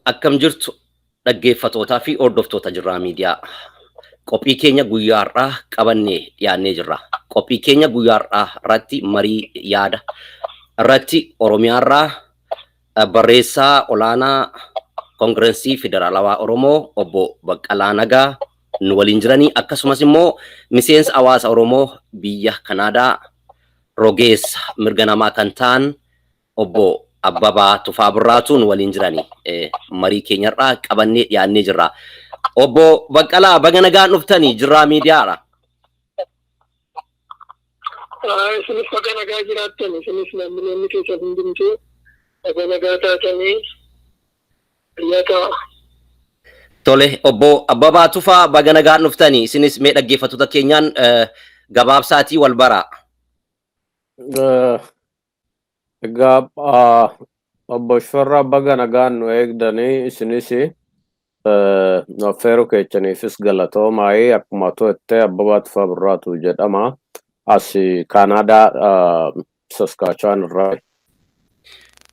Akkam jirtu dhaggeeffatootaa fi hordoftoota Jirraa Miidiyaa. Qophii keenya guyyaa har'aa qabannee dhiyaannee jirra. Qophii keenya guyyaa har'aa irratti marii yaada irratti Oromiyaarraa barreessaa olaanaa Koongirensii Federaalawaa Oromoo obbo Baqqalaa Nagaa nu waliin jiranii, akkasumas immoo miseensa hawaasa Oromoo biyya Kanaadaa rogeessa mirga namaa kan ta'an obbo Abbabaa Tufaa nu waliin jiranii marii keenyarraa qabannee dhiyaannee jirra. Obbo Baqqalaa, baga nagaan dhuftanii Jirraa Miidiyaadha. Isinis baga nagaa jiraattan, isinis namoonni keessa hundumtuu baga nagaa taatanii biyya ta'a. Tole, obbo Abbabaa Tufaa, baga nagaan dhuftanii, isinis mee dhaggeeffattoota keenyaan gabaabsaatii wal baraa. Obbo Shifirraa baga nagaan nu eegdanii, isinis affeeruu keessaniifis galatoomaa. Akkuma to'attee Abbabaa Tufaa Birraatu jedhama. As Kanaadaa Saskatchewan irraa.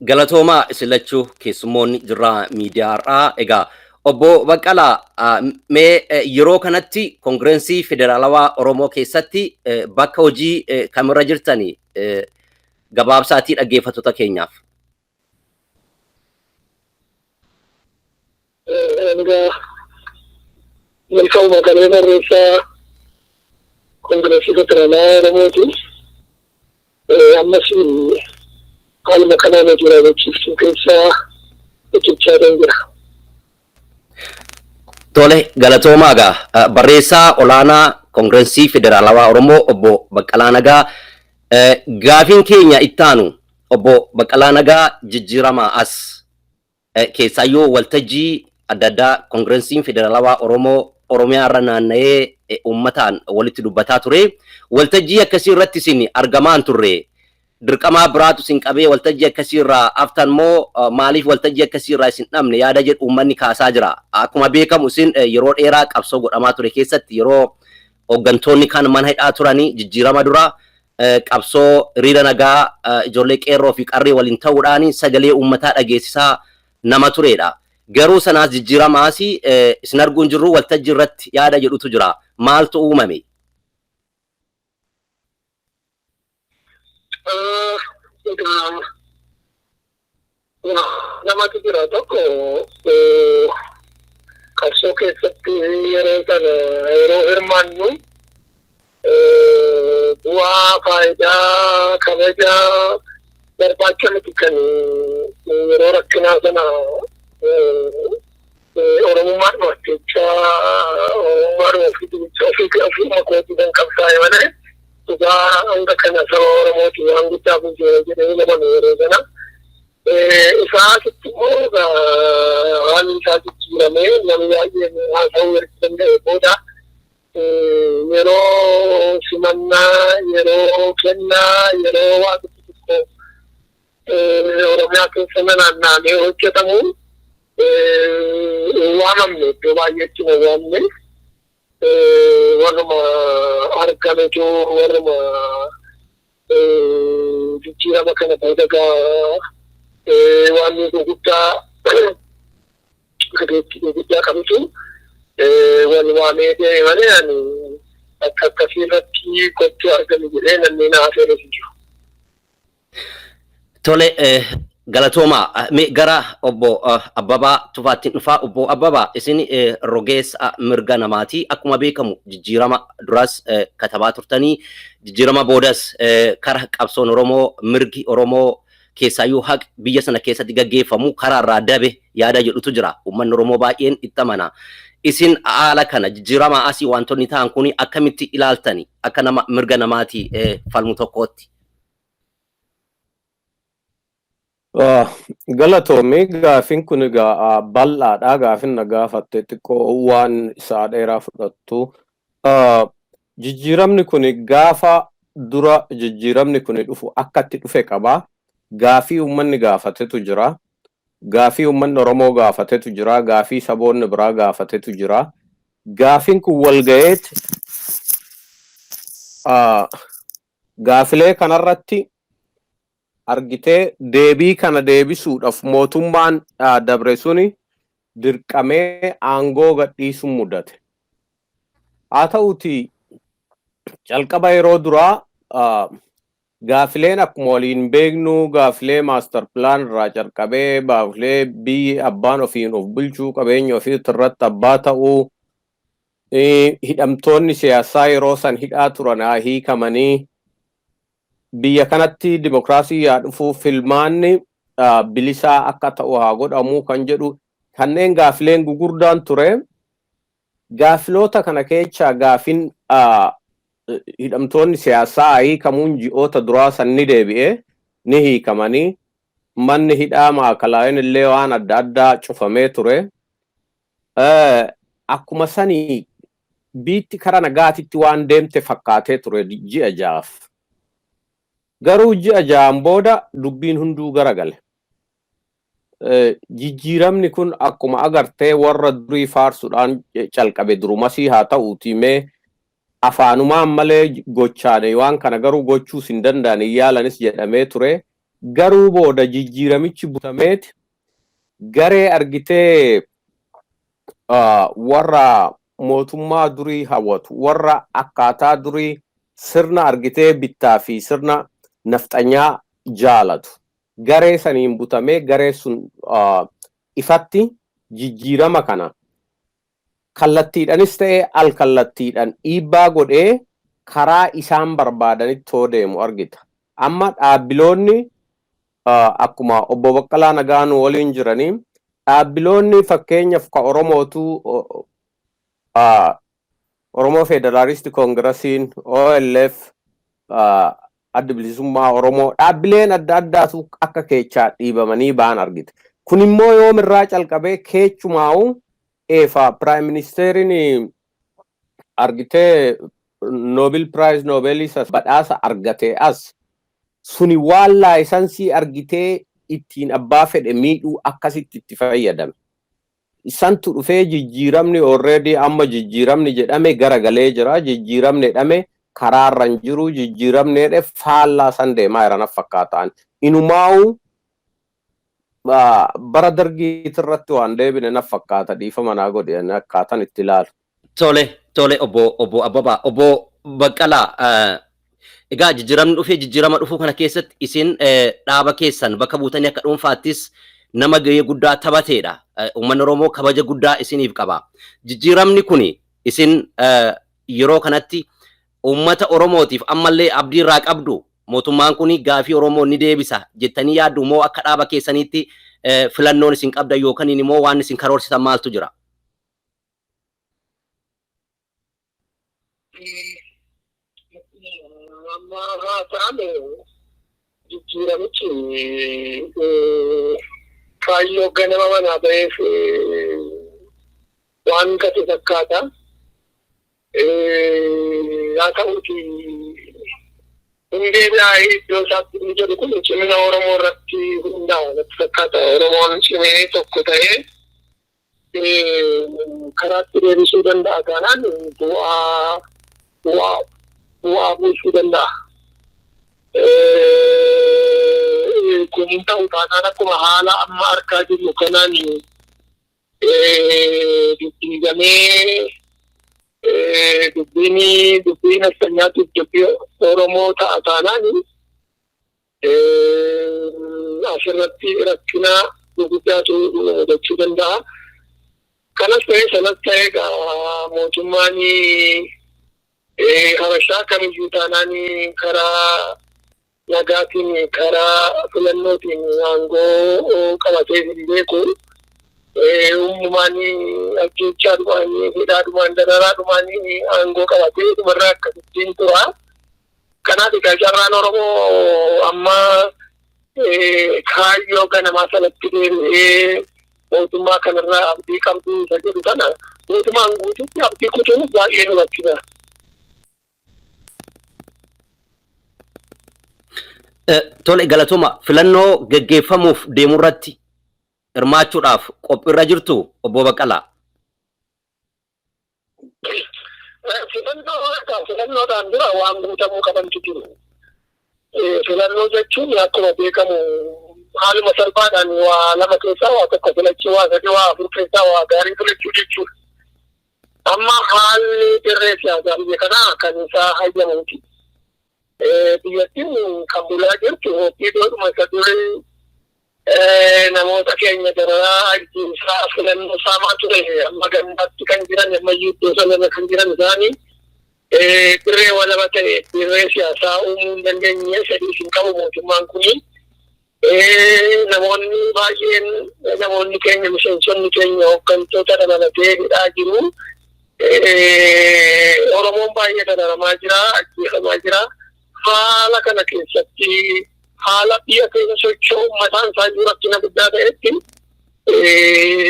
Galatoomaa isin lachuu keessummoonni Jirraa Miidiyaarraa. Egaa obbo Baqqalaa, mee yeroo kanatti Koongirensii Federaalawaa Oromoo keessatti bakka hojii kamirra jirtanii gabaabsaatii dhaggeeffattoota keenyaaf? Milkaa'uma kanneen barreessaa Koongirensii Federaalawaa Oromooti. Ammas haaluma kanaan hojii raawwachiiftuu keessaa hojjechaa jira. Tole, galatoomaa egaa barreessaa olaanaa Koongirensii Federaalawaa Oromoo obbo Baqqalaa Nagaa, gaafiin keenya ittaanu obbo Baqqalaa Nagaa jijjiiramaa as keessaayyuu waltajjii adda addaa Koongirensiin Federaalawaa Oromoo Oromiyaa irra naanna'ee uummataan walitti dubbataa ture. Waltajjii akkasii irratti isin argamaan turre. Dirqamaa biraatu isin qabee waltajjii akkasii irraa haftan moo maaliif waltajjii akkasii irraa isin dhabne yaada jedhu uummanni kaasaa jira. Akkuma beekamu isin yeroo dheeraa qabsoo godhamaa ture keessatti yeroo hooggantoonni kan mana hidhaa turanii jijjiirama dura qabsoo hiriira nagaa ijoollee qeerroo fi qarree waliin ta'uudhaan sagalee uummataa dhageessisaa nama turedha. Garuu sanaas jijjiiramaas isin arguun jirru waltajjii irratti yaada jedhutu jira. Maaltu uumame? Namatu jira tokko qabsoo keessatti yeroo sana yeroo hirmaannu bu'aa faayidaa kabajaa barbaacha miti kan yeroo rakkinaa sana Oromummaan hojjechaa Oromummaan ofii makootii kan qabsaa'e malee dhugaa hanga kana saba Oromooti waan guddaa buusee jedhee naman yeroo sana isaasitti immoo haalli isaa jijjiiramee namni baay'een haasa'uu erga danda'e booda yeroo simannaa, yeroo kennaa, yeroo waaqatti tokko Oromiyaa keessa naanna'amee hojjetamu waamamne iddoo baay'eetti na waamne warruma argametu warruma jijjiirama kana boodagaa waan gurguddaa gadeettii gurguddaa qabutu wal waamee deeme malee ani akka akkasii irratti gochuu argame jedhee namni na hafeeres jiru. Tole, galatoomaa gara obbo Abbabaa Tufaatti dhufaa. Obbo Abbabaa, isin rogeessa mirga namaati. Akkuma beekamu jijjiirama duras katabaa turtanii, jijjiirama boodas kara qabsoon Oromoo mirgi Oromoo keessaayyuu haq biyya sana keessatti gaggeeffamu karaa irraa dabe yaada jedhutu jira. Uummanni Oromoo baay'een itti amana. Isin haala kana jijjiirama asii wantoonni ta'an kun akkamitti ilaaltani akka nama mirga namaati falmu tokkootti? Galatoomii, gaafin kun egaa bal'aadha. Gaafin na gaafatte xiqqoo waan isaa dheeraa fudhattu. Jijjiiramni kun gaafa dura jijjiiramni kun dhufu akkatti dhufe qaba. Gaafii uummanni gaafatetu jira. Gaafii uummanni Oromoo gaafatetu jira. Gaafii saboonni biraa gaafatetu jira. Gaafin kun wal ga'eet gaafilee kanarratti argitee deebii kana deebisuudhaaf mootummaan dabre suni dirqamee aangoo gadhiisuun mudate. Haa ta'uti calqaba yeroo duraa gaafileen akkuma waliin beeknu gaafilee maaster pilaan irraa calqabee gaafilee biyyi abbaan ofiin of bulchuu qabeenya ofii irratti abbaa ta'uu hidhamtoonni siyaasaa yeroo san hidhaa turan hiikamanii biyya kanatti dimokiraasii yaa dhufuu filmaanni bilisaa akka ta'u haa godhamu kan jedhu kanneen gaafileen gugurdaan ture. Gaafiloota kana keessa gaafin hidhamtoonni siyaasaa hiikamuun ji'oota duraa san ni deebi'e ni hiikamanii manni hidhaa maakalaa'in illee waan adda addaa cufamee ture. Akkuma sanii biitti kara nagaatitti waan deemte fakkaatee ture ji'a ja'aaf. Garuu ji'a ja'aan booda dubbiin hunduu garagale. Jijjiiramni kun akkuma agartee warra durii faarsuudhaan calqabe durumasii haa ta'uutii mee afaanumaan malee gochaane waan kana garuu gochuus hin danda'an yaalanis jedhamee ture. Garuu booda jijjiiramichi butameeti garee argitee warra mootummaa durii hawwatu warra akkaataa durii sirna argitee bittaa fi sirna nafxanyaa jaalatu. Garee saniin butamee garee sun ifatti jijjiirama kana kallattiidhanis ta'ee al kallattiidhaan dhiibbaa godhee karaa isaan barbaadanitti too deemu argita. Amma dhaabbiloonni akkuma obbo Baqqalaa Nagaa nu waliin jiranii dhaabbiloonni fakkeenyaaf ka Oromootu Oromoo Federaalisti Koongirasiin OLF adda bilisummaa Oromoo dhaabbileen adda addaatu akka keechaa dhiibamanii ba'an argite. Kun immoo yoomirraa calqabee keechumaa'u Prime Ministeriin argitee Nobel Prize Nobelis badhaasa argate as suni waan laayisansii argitee ittiin abbaa fedhe miidhuu akkasitti itti fayyadame. Isantu dhufee jijjiiramni already amma jijjiiramni jedhame garagalee jira. Jijjiiramni jedhame karaarran jiru jijjiiramni jedhe faallaa san deemaa jiran fakkaataan. Inumaa'u bara dargiitti irratti waan deebine na fakkaata dhiifama naa godhe akkaataan itti ilaalu. Tole obbo Abbabaa obbo Baqqalaa egaa jijjiirama dhufuu kana keessatti isin dhaaba keessan bakka buutanii akka dhuunfaattis nama gahee guddaa taphateedha. Uummanni Oromoo kabaja guddaa isiniif qaba. Jijjiiramni kuni isin yeroo kanatti uummata Oromootiif ammallee abdii irraa qabdu mootummaan kuni gaafii Oromoo ni deebisa jettanii yaaddu moo akka dhaaba keessaniitti filannoon isin qabda yookaan immoo waan isin karoorsitan maaltu jira? Jijjiiramichi kaayyoo ganama manaa ba'eef waan gate fakkaata. Haa ta'uuti hundee baay'ee iddoo isaatti inni jedhu kun cimina Oromoo irratti hundaa'a natti fakkaata. Oromoon cimee tokko ta'ee karaatti deebisuu danda'a taanaan bu'aa buusuu danda'a. Kun ta'u taanaan akkuma haala amma argaa jirru kanaan dubbiigamee dubbiin addunyaatiif dubbii Oromoo ta'a taanaan asirratti rakkina gurguddaatu mudachuu danda'a. Kanas ta'ee sanas ta'ee mootummaan Habashaa kamiyyuu taanaan karaa nagaatiin karaa filannootiin aangoo qabatee hin beeku. Uumamaan ajjechaadhumaan hidhaadhumaan dararaadhumaan aangoo qabatee dhumarraa akkasittiin tura. Kanaaf egaa carraan Oromoo amma kaayyoo ganamaa sanatti deebi'ee mootummaa kanarraa abdii qabdu isa jedhu kana mootummaan guutuutti abdii kutuun baay'ee nu rakkisa. Tole galatoma filannoo geggeeffamuuf deemu irratti hirmaachuudhaaf qophiirra jirtu obbo Baqqalaa. Filannoodhaan dura waan guutamuu qabantu jiru. Filannoo jechuun akkuma beekamu haaluma salphaadhaan waa lama keessaa waa tokko filachuu waa sadii waa afur keessaa waa gaarii filachuu jechuudha. Amma haalli dirree siyaasaa biyya kanaa kan isaa hayyamuuti. Biyyattiin kan bulaa jirtu hooqiidhoodhuma isa durii namoota keenya daraa ajjiinsaa filannoo saamaa ture amma gandaatti kan jiran amma iddoo sanarra kan jiran isaanii dirree walaba ta'e dirree siyaasaa uumuu hin dandeenye fedhii hin qabu mootummaan kuni. Namoonni baay'een namoonni keenya miseensonni keenya hooggantoota dabalatee hidhaa jiru. Oromoon baay'ee dararamaa jira, ajjeefamaa jira. Haala kana keessatti haala biyya keenya socho'u mataan isaa jiru rakkina guddaa ta'etti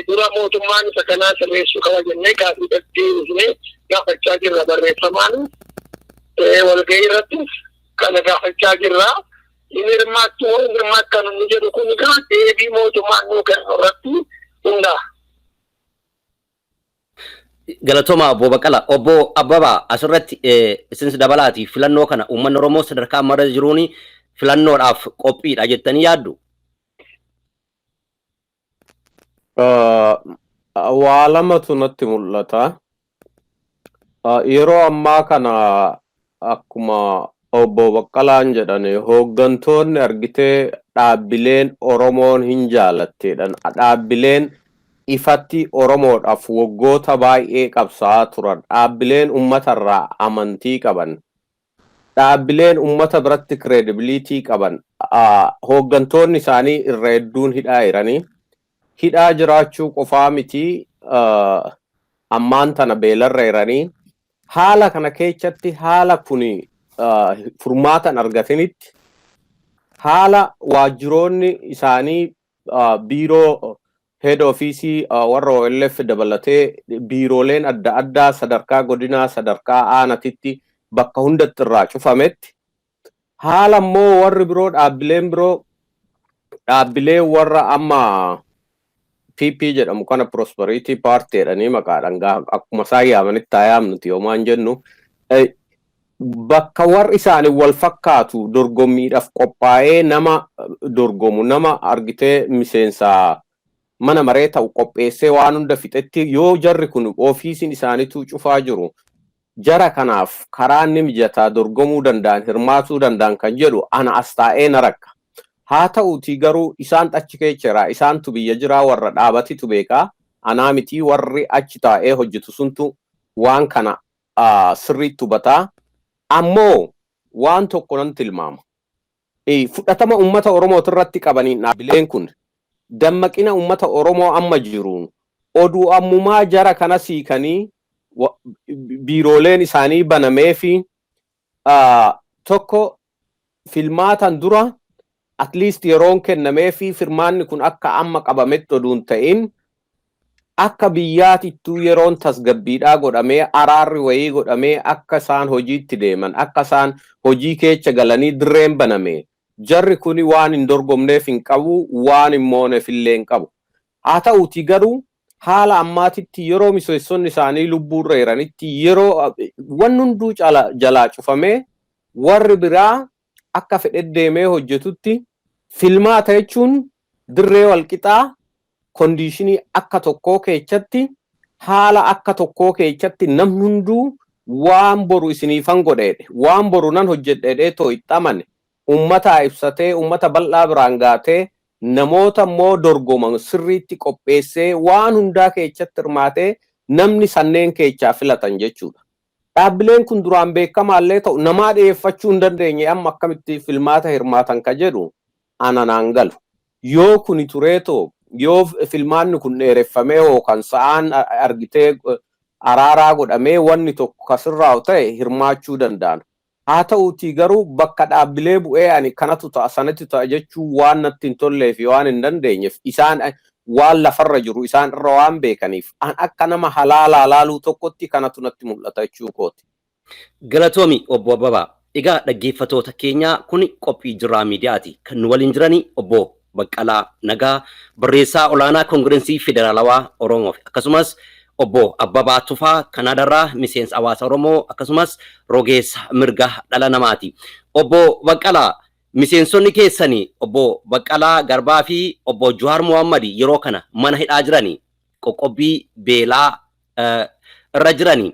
dura mootummaan isa kanaa sirreessuu qaba jennee gaaffii deddeebisnee gaafachaa jirra barreeffamaan walgahii irratti kana gaafachaa jirra. Inni hirmaatti kan inni jedhu kun egaa deebii mootummaan nuu kennu irratti hundaa'a. Galatoomaa obbo Baqqalaa, obbo Abbabaa asirratti isinis dabalaati filannoo kana uummanni Oromoo sadarkaa ammarra jiruun filannoodhaaf qophiidha jettanii yaaddu? Waa lamatu natti mul'ata. Yeroo ammaa kana akkuma obbo Baqqalaan jedhani hooggantoonni argitee dhaabbileen Oromoon hin jaalatteedhan. Dhaabbileen ifatti Oromoodhaaf waggoota baay'ee qabsaa'aa turan. Dhaabbileen uummatarraa amantii qaban. Dhaabbileen uummata biratti credibility qaban. Hooggantoonni isaanii irra hedduun hidhaa jiranii. Hidhaa jiraachuu qofaa miti ammaan tana beelarra jiranii. Haala kana keessatti haala kuni furmaatan argatanitti haala waajjiroonni isaanii biiroo head office warra OLF dabalatee biirooleen adda addaa sadarkaa godinaa sadarkaa aanatitti bakka hundatti irraa cufametti haala immoo warri biroo dhaabbileen warra amma PP jedhamu kana prosperity party jedhanii maqaadhaan akkuma isaa yaamanitti yaamnuti yoomaan jennu bakka warri isaanii wal fakkaatu dorgommiidhaaf qophaa'ee nama dorgomu nama argitee miseensa mana maree ta'u qopheessee waan hunda fixetti yoo jarri kun ofiisiin isaaniitu cufaa jiru jara kanaaf karaa inni mijataa dorgomuu danda'an hirmaatuu danda'an kan jedhu ana as taa'ee na rakka. Haa ta'uutii garuu isaan achi keessa isaantu biyya jiraa warra dhaabatitu beekaa anaa miti warri achi taa'ee hojjetu suntu waan kana sirriitti hubataa. Ammoo waan tokko nan tilmaama. Fudhatama uummata Oromoo irratti qabaniin dhaabbileen kun dammaqina uummata Oromoo amma jiruun oduu ammumaa jara kana siikanii biirooleen isaanii banamee fi tokko filmaatan dura at least yeroon kennamee fi firmaanni kun akka amma qabametti oduun ta'in akka biyyaatittuu yeroon tasgabbiidhaa godhamee araarri wayii godhamee akka isaan hojiitti deeman akka isaan hojii keessa galanii dirreen baname jarri kuni waan hin dorgomneef hin qabu waan hin mooneef illee hin qabu. Haa ta'uutii garuu haala ammaatitti yeroo miseensonni isaanii lubbuurra jiranitti yeroo waan hunduu jalaa cufamee warri biraa akka fedhe deemee hojjetutti filmaata jechuun dirree walqixaa kondiishinii akka tokkoo keessatti haala akka tokkoo keessatti namni hunduu waan boru isiniifan godheedhe waan boru nan hojjedheedhe too itti amane ummata ibsatee ummata bal'aa biraan gaatee namoota immoo dorgoman sirriitti qopheessee waan hundaa keessatti hirmaatee namni sanneen keessaa filatan jechuudha. Dhaabbileen kun duraan beekamaallee ta'u namaa dhiyeeffachuu hin dandeenye amma akkamitti filmaata hirmaatan ka jedhu ana naan galu. Yoo kuni tureetoo yoo filmaanni kun dheereffamee yookaan sa'aan argitee araaraa godhamee wanni tokko kasirraa ta'e hirmaachuu danda'an. Haa ta'uutii garuu bakka dhaabbilee bu'ee ani kanatu ta'a sanatti ta'a jechuun waan natti hin tollee fi waan hin dandeenyeef isaan waan lafarra jiru isaan irra waan beekaniif an akka nama halaalaa laaluu tokkotti kanatu natti mul'ata jechuu kooti. Galatoomi obbo Abbabaa. Egaa dhaggeeffatoota keenya kun qophii Jirraa miidiyaati. Kan nu waliin jirani obbo Baqqalaa Nagaa barreessaa olaanaa Koongirensii Federaalawaa Oromoo akkasumas obbo Abbabaa Tufaa Kanaadarraa miseensa hawaasa Oromoo akkasumas rogeessa mirga dhala namaati. Obbo Baqqalaa miseensonni keessanii obbo Baqqalaa Garbaa fi obbo Juwaar Muhammadi yeroo kana mana hidhaa jiranii qoqqobbii beelaa irra jiranii.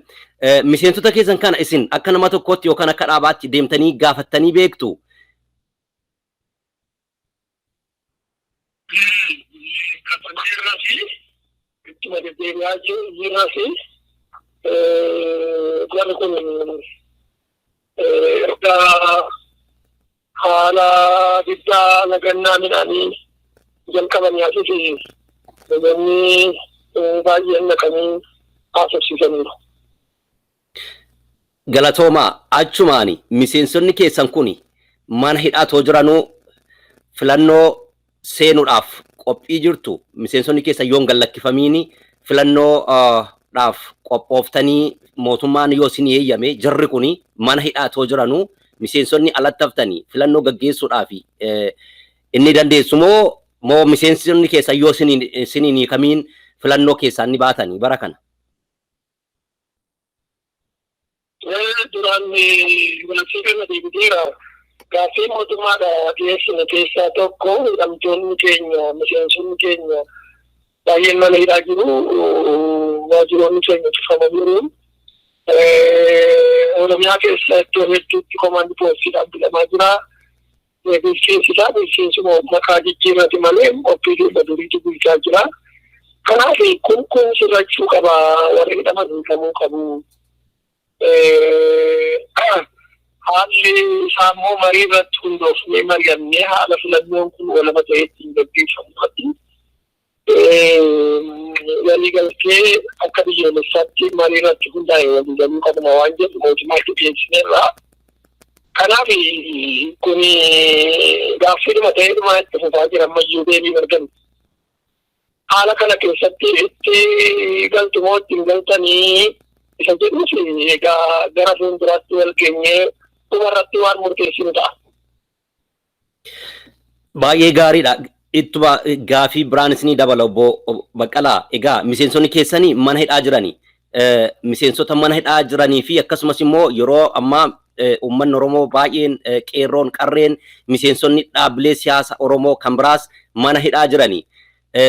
Miseensota keessan kana isin akka nama tokkootti yookaan akka dhaabaatti deemtanii gaafattanii beektu? haala diddaa nagannaa midhaanii jalqabanii asii namoonni baay'een naqanii haasofsiisaniiru. Galatoomaa achumaani miseensonni keessan kuni mana hidhaatoo jiranuu filannoo seenuudhaaf qophii jirtu. Miseensonni keessan yoon gallakkifamiini filannoo dhaaf qophooftanii mootummaan yoo isin eeyyame jirri kuni mana hidhaatoo jiranuu miseensonni alatti haftanii filannoo gaggeessuudhaaf inni dandeessu moo miseensonni keessan yoo isiniin kamiin filannoo keessaan ni baatanii bara kana? Duraan walakii kana deebideera. Gaaffii mootummaadha dhiyeessine keessaa tokko hidhamtoonni keenya miseensonni keenya baay'een mana hidhaa jiru. Waajiroonni keenya cufamaniiru. Oromiyaa keessa iddoo hedduutti komaandi poosiidhaan bilamaa jira. Bilcheessisaa bilcheessuma maqaa jijjiirrati malee qophii keessa duriitu bulchaa jira. Kanaaf kun sirrachuu qaba. Warri hidhaman hiikamuu qabu. Haalli isaa immoo marii irratti hundoofnee mari'annee haala filannoon kun walaba ta'ee ittiin gaggeeffamu. Waliigaltee akka biyyoolessaatti marii irratti hundaa'e waliigaluu qabna waan jedhu mootummaatti dhiyeessineerra. Kanaaf kun gaaffiidhuma ta'eedhuma itti fufaa jira ammayyuu deebii argamu. Haala kana keessatti itti galtumoo ittiin galtanii isa jedhuuf egaa gara fuulduraatti wal geenyee dhumarratti waan murteessinu ta'a. Baay'ee gaariidha. Ittuma gaafii biraan isinii dabala obbo Baqqalaa. Egaa miseensonni keessanii mana hidhaa jiranii. Miseensota mana hidhaa jiranii fi akkasumas immoo yeroo ammaa uummanni Oromoo baay'een qeerroon qarreen miseensonni dhaabbilee siyaasa Oromoo kan biraas mana hidhaa jiranii.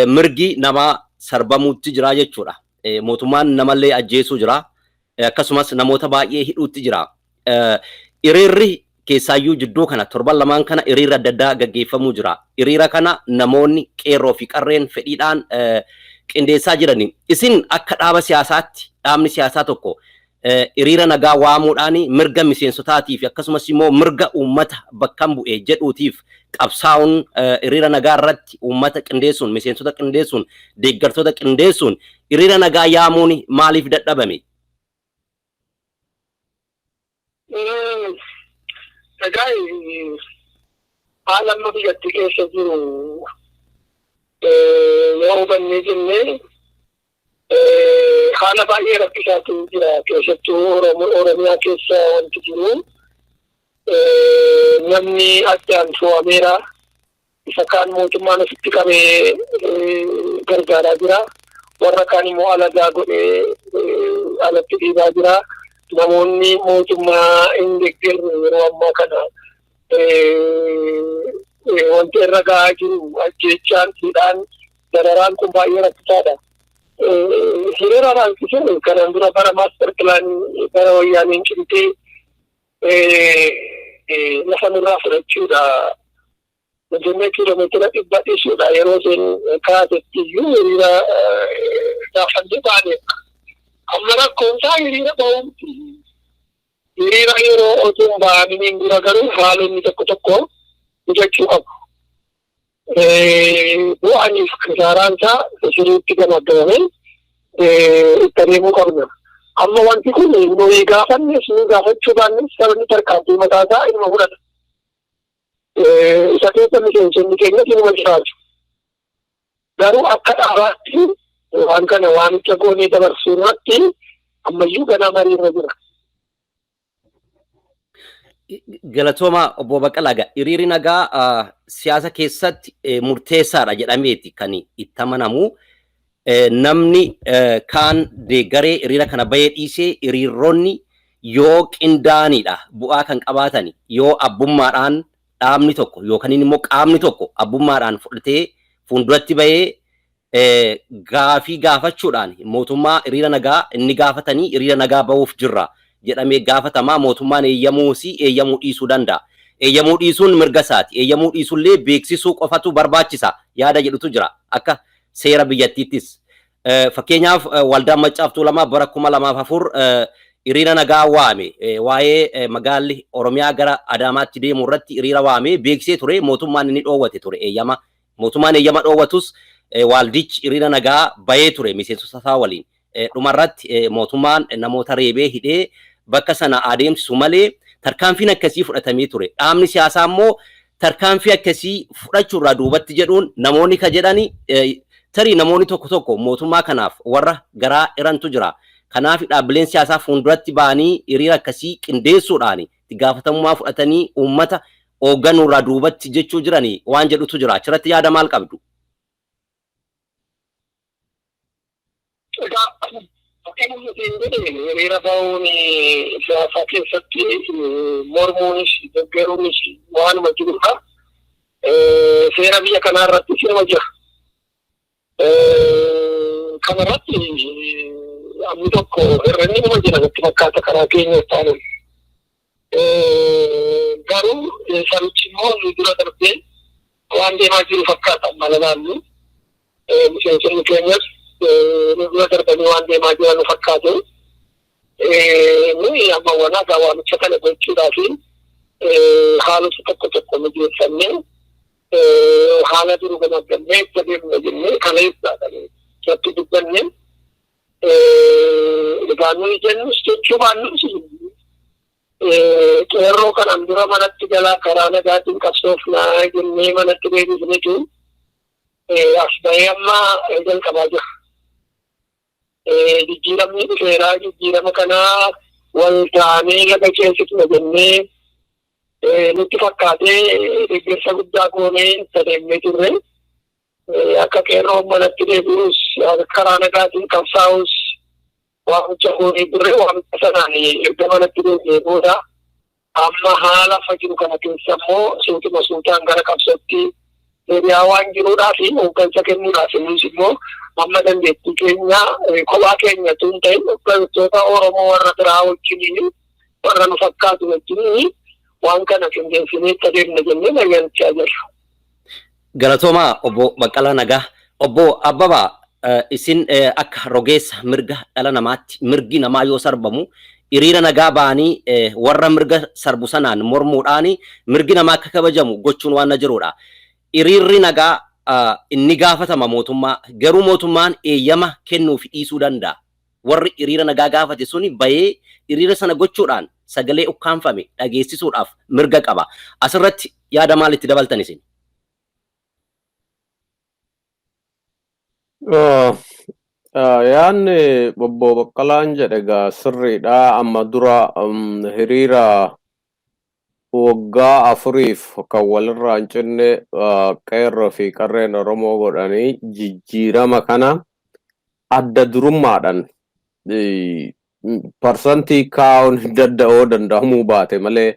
Mirgi namaa sarbamuutti jira jechuudha. Mootummaan namallee ajjeesuu jira. Akkasumas namoota baay'ee hidhuutti jira. Hiriirri keessaayyuu jidduu kana torban lamaan kana hiriira adda addaa gaggeeffamuu jira. Hiriira kana namoonni qeerroo fi qarreen fedhiidhaan qindeessaa jirani. Isin akka dhaaba siyaasaatti dhaabni siyaasaa tokko hiriira nagaa waamuudhaan mirga miseensotaatiif akkasumas immoo mirga uummata bakka bu'ee jedhuutiif qabsaa'uun hiriira nagaa irratti uummata qindeessuun miseensota qindeessuun deeggartoota qindeessuun hiriira nagaa yaamuun maaliif dadhabame? Egaa haala amma biyyattii keessa jiru yoo hubannee jennee haala baay'ee rakkisaatu jira. Keessattuu Oromiyaa keessa wanti jiru namni addaan fo'ameera. Isa kaan mootummaan ofitti qabee gargaaraa jira. Warra kaan immoo alagaa godhee alatti dhiibaa jira. Namoonni mootummaa hin deeggarre yeroo ammaa kana wanti irra gahaa jiru ajjeechaan hidhaan dararaan kun baay'ee rakkisaadha. Hiriira raawwisiisuun kanaan dura bara maaster pilaanii bara wayyaaniin cimtee lafa nurraa fudhachuudha. Nageenya kiiloomeetira 100 dhiisuudha yeroo isheen kaatetti iyyuu hiriira gaafannee baaneedha. Amma rakkoon isaa hiriira ba'uuti. Hiriira yeroo otoo ba'anii dura garuu haalonni tokko tokko hojjechuu qabu. Bu'aaniif kisaaraan isaa sirriitti gamaggamamee itti adeemuu qabna. Amma wanti kun nuyi gaafannes nu gaafachuu baannes sabni tarkaanfii mataa isaa ilma fudhata. Isa keessa miseensonni keenyas ilma jiraatu. Garuu akka dhaabaatti waan kana waamicha goonee dabarsuu irratti ammayyuu ganaa marii irra jira. Galatooma obbo Baqqalaa, hiriirri nagaa siyaasa keessatti murteessaadha jedhameeti kan itti amanamu. Namni kaan deeggaree hiriira kana bahee dhiisee hiriirronni yoo qindaa'anidha bu'aa kan qabaatani yoo abbummaadhaan dhaabni tokko yookaan immoo qaamni tokko abbummaadhaan fudhatee fuulduratti bahee gaafii gaafachuudhaan mootummaa hiriira nagaa inni gaafatanii hiriira nagaa bahuuf jirra jedhamee gaafatamaa mootummaan eeyyamuu dhiisuu danda'a. Eeyyamuu dhiisuun mirga isaati. Eeyyamuu dhiisuullee beeksisuu qofatu barbaachisa yaada jedhutu jira akka seera biyyattiittis. Fakkeenyaaf waldaan Maccaaf Tuulamaa bara 2004 hiriira nagaa waame waa'ee magaalli Oromiyaa gara Adaamaatti deemu irratti hiriira waame beeksisee ture mootummaan inni dhoowwate ture eeyyama. Mootummaan eeyyama dhoowwatus waldichi hiriira nagaa bahee ture miseensota isaa waliin. Dhumarratti mootummaan namoota reebee hidhee bakka sana adeemsisu malee tarkaanfiin akkasii fudhatamee ture. Dhaabni siyaasaa immoo tarkaanfii akkasii fudhachuurraa duubatti jedhuun namoonni ka jedhani tarii namoonni tokko tokko mootummaa kanaaf warra garaa hirantu jira. Kanaaf dhaabbileen siyaasaa fuulduratti ba'anii hiriira akkasii qindeessuudhaan itti gaafatamummaa fudhatanii uummata hoogganuurraa duubatti jechuu jiranii waan jedhutu jira. Achirratti yaada maal qabdu? Hiriira bahuun siyaasaa keessatti mormuunis deeggaruunis waanuma jirudha. Seera biyya kanaa irratti sirma jira. Kanarratti amni tokko hir'inni nama jira natti fakkaata karaa keenya taanaan. Garuu sabichi immoo nu dura darbee waan deemaa jiru fakkaata mala laallu. Miseensonni keenyas nu dura darbanii waan deemaa jiran nu fakkaatu. Nuyi amma wanaagaa waamicha kana gochuudhaaf haalota tokko tokko mijeeffannee haala jiru gamaggannee itti adeemna jennee kana ibsaadhaan irratti dubbanne egaa nuyi jennus jechuu baannus qeerroo kanaan dura manatti galaa karaa nagaatiin qabsoofnaa jennee manatti deebifnetu as bahee amma jalqabaa jira. Jijjiiramni dhufeeraa jijjiirama kanaa wal taanee laga keessituma jennee nutti fakkaatee deeggarsa guddaa goonee itti adeemnee turre. Akka qeerroon manatti deebi'us karaa nagaatiin qabsaa'us waamicha goonee turre waamicha sanaan erga manatti deebi'ee booda amma haala fajiru kana keessa immoo suutuma suutaan gara qabsootti deebi'aa waan jiruudhaaf hooggansa kennuudhaaf innis immoo amma dandeettii keenya kophaa keenya tun ta'in hooggantoota Oromoo warra biraa wajjiniin warra nu fakkaatu wajjiniin waan kana qindeessinee itti adeemna jennee mari'achaa jirra. Galatoomaa obbo Baqqalaa Nagaa. Obbo Abbabaa isin akka rogeessa mirga dhala namaatti mirgi namaa yoo sarbamu hiriira nagaa ba'anii warra mirga sarbu sanaan mormuudhaan mirgi namaa akka kabajamu gochuun waan na jirudha. Hiriirri nagaa inni gaafatama mootummaa garuu mootummaan eeyyama kennuuf dhiisuu danda'a. Warri hiriira nagaa gaafate suni bahee hiriira sana gochuudhaan sagalee ukkaanfame dhageessisuudhaaf mirga qaba. Asirratti yaada maal itti dabaltan isin? Yaanni obbo Baqqalaan jedhe egaa sirriidha. Amma dura hiriira waggaa 4 kan walirraa hin cinne qeerroo fi qarreen Oromoo godhanii jijjiirama kana adda durummaadhaan parsantii kaa'uun dadda'uu danda'amuu baate malee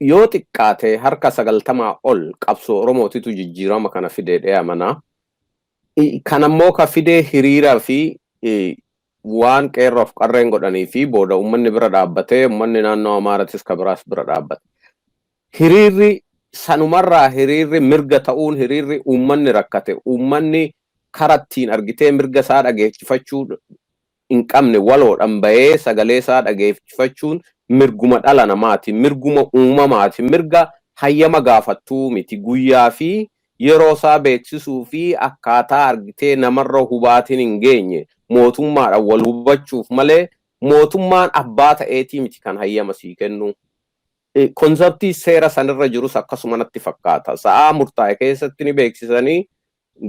yoo xiqqaate harka 90 ol qabsoo Oromootitu jijjiirama kana fidee amana. Kanammoo ka fidee hiriiraa fi waan qeerroof qarreen godhanii fi booda uummanni bira dhaabbatee uummanni naannoo Amaaratis ka biraas bira dhaabbate. Hiriirri sanumarraa hiriirri mirga ta'uun hiriirri uummanni rakkate uummanni karattiin argitee mirga isaa dhageeffachuu hin qabne waloodhaan bahee sagalee isaa dhageeffachuun mirguma dhala namaati, mirguma uumamaati, mirga hayyama gaafattuu miti guyyaa fi yeroo isaa beeksisuu fi akkaataa argitee namarra hubaatiin hin geenye mootummaadhaan wal hubachuuf malee mootummaan abbaa ta'eetii miti kan hayyama sii kennu. Konseptii seera sanirra jirus akkasuma natti fakkaata. Sa'aa murtaa'e keessatti ni beeksisanii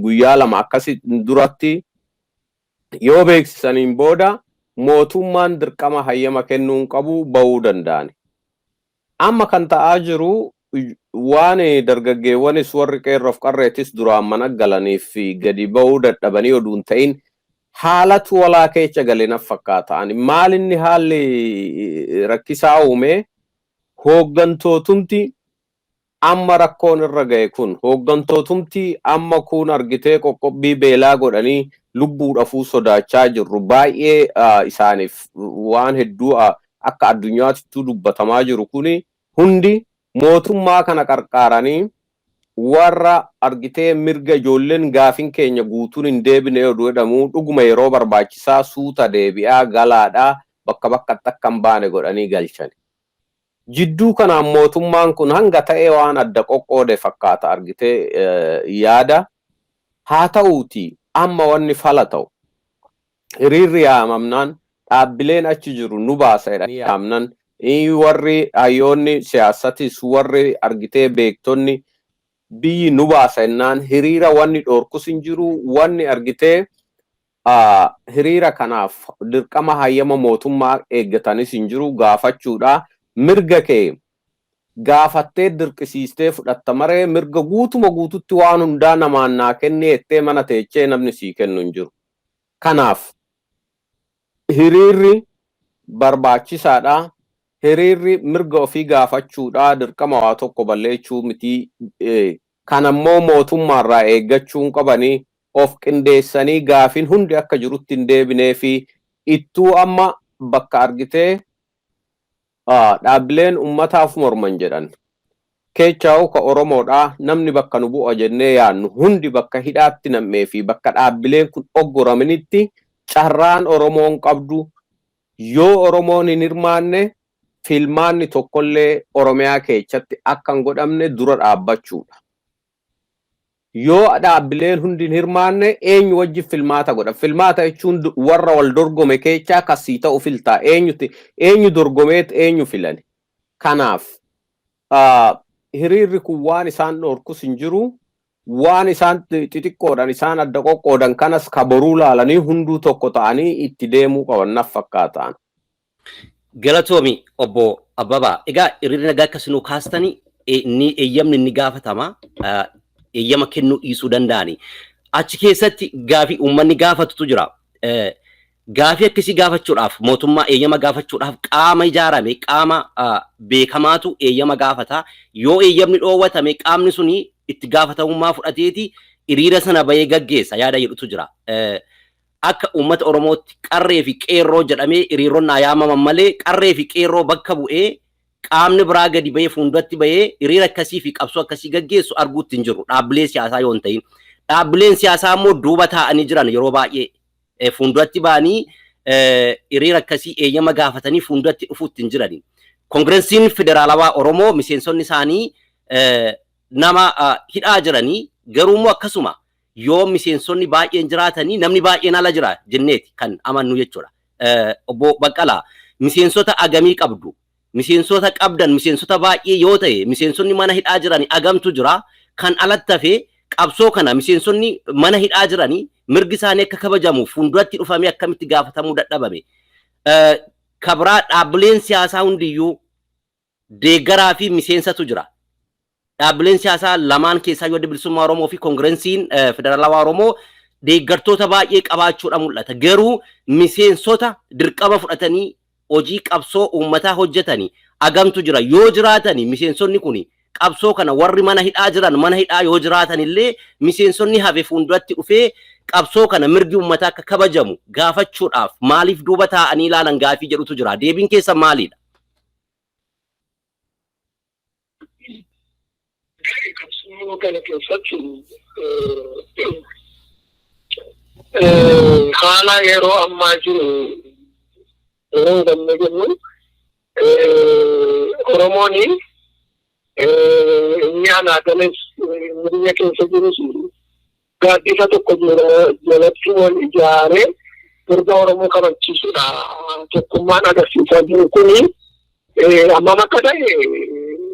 guyyaa 2 akkasi duratti yoo beeksisaniin booda mootummaan dirqama hayyama kennuun qabu bahuu danda'ani. Amma kan ta'aa jiru waan dargaggeewwanis warri qeerroof qarreetis duraan mana galaniif gadi bahuu dadhabanii oduun ta'in haalatu walaa keessa galeenaf fakkaata. Maal inni haalli rakkisaa uume hooggantootumti amma rakkoon irra ga'e kun hooggantootumti amma kun argitee qoqqobbii beelaa godhanii lubbuudhaafuu sodaachaa jirru baay'ee isaaniif waan hedduu akka addunyaattuu dubbatamaa jiru kuni hundi mootummaa kana qarqaaranii warra argitee mirga ijoolleen gaafin keenya guutuun hin deebine yoo jedhamu dhuguma yeroo barbaachisaa suuta deebi'aa galaadhaa bakka bakkatti akka hin baane godhanii galchan. Jidduu kanaan mootummaan kun hanga ta'ee waan adda qoqqoode fakkaata argitee yaada. Haa ta'uuti amma wanni fala ta'u hiriirri yaamamnaan dhaabbileen achi jiru nu baasa jedhanii yaamnan warri hayyoonni siyaasatis warri argitee beektonni biyyi nu baasa jennaan hiriira wanni dhorkus hin jiru wanni argitee hiriira kanaaf dirqama hayyama mootummaa eeggatanis hin jiru gaafachuudha. Mirga kee gaafattee dirqisiistee fudhatta maree mirga guutuma guututti waan hundaa namaan naa kennee ettee mana teechee namni sii kennu hin jiru. Kanaaf hiriirri barbaachisaadha. Hiriirri mirga ofii gaafachuudha dirqama waa tokko balleessuu miti. Kanammoo mootummaarraa eeggachuun qabanii of qindeessanii gaafin hundi akka jirutti hin deebinee fi ittuu amma bakka argitee dhaabbileen ummataaf morman jedhan kechaa'u ka Oromoodha namni bakka nu bu'a jennee yaannu hundi bakka hidhaatti nammee fi bakka dhaabbileen kun oggoramanitti carraan Oromoon qabdu yoo Oromoon hin hirmaanne filmaanni tokkollee Oromiyaa keessatti akka hin godhamne dura dhaabbachuudha. Yoo dhaabbileen hundi hin hirmaanne eenyu wajji filmaata godha. Filmaata jechuun warra wal dorgome keessaa kasii ta'u filtaa eenyu dorgomeet eenyu filani. Kanaaf hiriirri kun waan isaan dhorkus hin jiru waan isaan xixiqqoodhaan isaan adda qoqqoodan kanas kaboruu laalanii hunduu tokko ta'anii itti deemuu qaban naf fakkaataan. Galatoomi obbo Abbabaa egaa hiriirri nagaa akkasii kaastanii inni eeyyamni inni gaafatama. Eeyyama kennuu dhiisuu danda'ani. Achi keessatti gaafii uummanni gaafatutu jira. Gaafii akkasii gaafachuudhaaf mootummaa eeyyama gaafachuudhaaf qaama ijaarame qaama beekamaatu eeyyama gaafata. Yoo eeyyamni dhoowwatame qaamni suni itti gaafatamummaa fudhateeti hiriira sana bahee gaggeessa yaada jedhutu jira. Akka uummata Oromootti qarree fi qeerroo jedhamee hiriironni yaamaman malee qarree fi qeerroo bakka bu'ee qaamni biraa gadi bahee fuulduratti bahee hiriira akkasii fi qabsoo akkasii gaggeessu arguutti hin jiru. Dhaabbilee siyaasaa yoo hin ta'in. Dhaabbileen siyaasaa immoo duuba taa'anii jiran yeroo baay'ee fuulduratti ba'anii hiriira akkasii eeyyama gaafatanii fuulduratti dhufuutti hin jirani. Koongiresiin Federaalawaa Oromoo miseensonni isaanii nama hidhaa jiranii garuu immoo akkasuma yoo miseensonni baay'een jiraatanii namni baay'een ala jira jenneeti kan amannu jechuudha. Obbo Baqqalaa miseensota agamii qabdu. Miseensota qabdan miseensota baay'ee yoo ta'e miseensonni mana hidhaa jiranii agamtu jira kan alatti hafee qabsoo kana miseensonni mana hidhaa jiranii mirgi isaanii akka kabajamu fuulduratti dhufamee akkamitti gaafatamuu dadhabame. Kabraa dhaabbileen siyaasaa hundiyyuu deeggaraa fi miseensatu jira. Dhaabbileen siyaasaa lamaan keessaa yoo bilisummaa Oromoo fi Koongiresiin Federaalawaa Oromoo deeggartoota baay'ee qabaachuudha mul'ata. Garuu miseensota dirqama fudhatanii hojii qabsoo uummataa hojjetanii agamtu jira. Yoo jiraatanii miseensonni kun qabsoo kana warri mana hidhaa jiran mana hidhaa yoo jiraatan illee miseensonni hafe fuulduratti dhufee qabsoo kana mirgi uummataa akka kabajamu gaafachuudhaaf maaliif duuba taa'anii ilaalan gaafii jedhutu jira. Deebiin keessan maalidha? Qabsoo kana keessatti haala yeroo ammaa jiru yeroo gamne jennu Oromooni nyaanaatanis biyya keessa jirus gaaddisa tokko jalatti wal ijaaree mirga Oromoo kabachiisuudha. Tokkummaan agarsiisaa jiru kuni amma akka ta'e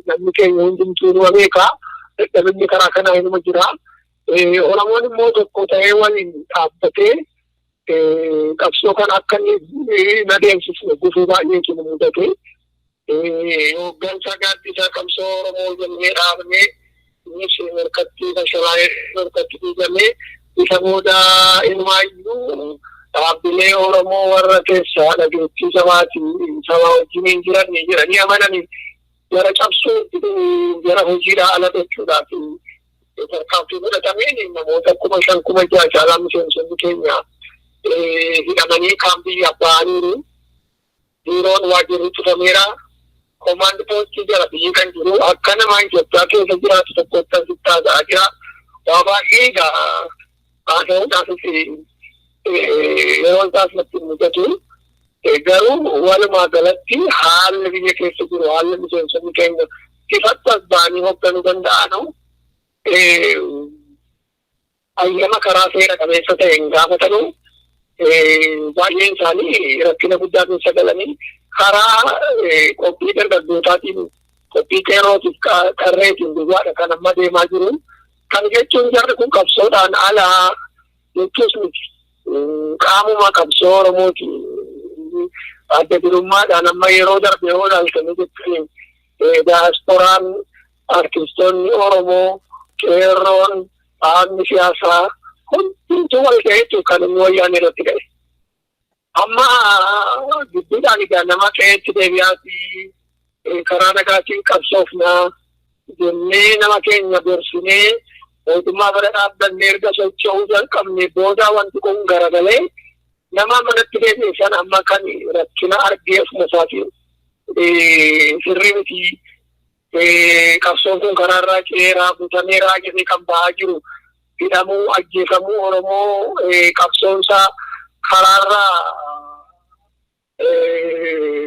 namni keenya hundumtuu nu beeka. Dadhabinni karaa kanaa inuma jira. Oromoon immoo tokko ta'ee waliin dhaabbatee qabsoo kan akka inni adeemsisu gufuu baay'eetu nu mudate. Hooggansa gaaddisa qabsoo Oromoo jennee dhaabnee innis harkatti bashalaa'ee harkatti diigamee isa booda ilmaayyuu dhaabbilee Oromoo warra keessaa dhageettii sabaatii saba wajjiniin jiranii amananii jara cabsuu jara hojiidhaa ala jechuudhaaf tarkaanfii fudhatameen namoota 5,000 caalaa miseensonni keenya hidhamanii kaampii abba'aniiru. Biiroon waajjirri cufameera. Komaandi poostii jara biyyi kan jiru akka nama Itoophiyaa keessa jiraatu tokkotti asitti ta'aa jira. Waa baay'ee haasa'uudhaafis yeroo isaas natti mudatu. Garuu walumaa galatti haalli biyya keessa jiru haalli miseensonni keenya ifatti as ba'anii hoogganuu danda'anu ayyama karaa seera qabeessa ta'een gaafatanu baay'een isaanii rakkina guddaa keessa galanii karaa qophii dargaggootaatiin qophii qeerrootiif qarreetiin duwwaadha kan amma deemaa jiru. Kan jechuun jarri kun qabsoodhaan alaa jechuus miti. Qaamuma qabsoo Oromooti. Adda durummaadhaan amma yeroo darbe yoo ilaaltanii jettanii daasporaan artistoonni Oromoo qeerroon dhaabni siyaasaa hundumtuu wal gaheetu kan inni wayyaanee irratti ga'e. Amma gidduudhaan egaa nama qe'eetti deebi'aatii karaa nagaatiin qabsoofnaa jennee nama keenya gorsinee mootummaa bira dhaabbannee erga socho'uu jalqabne booda wanti kun garagalee nama manatti deebi'an amma kan rakkina argee ofuma isaatiin sirrii miti qabsoon kun karaarraa ceeraa butameeraa jedhee kan ba'aa jiru hidhamuu ajjeefamuu Oromoo qabsoonsaa karaarraa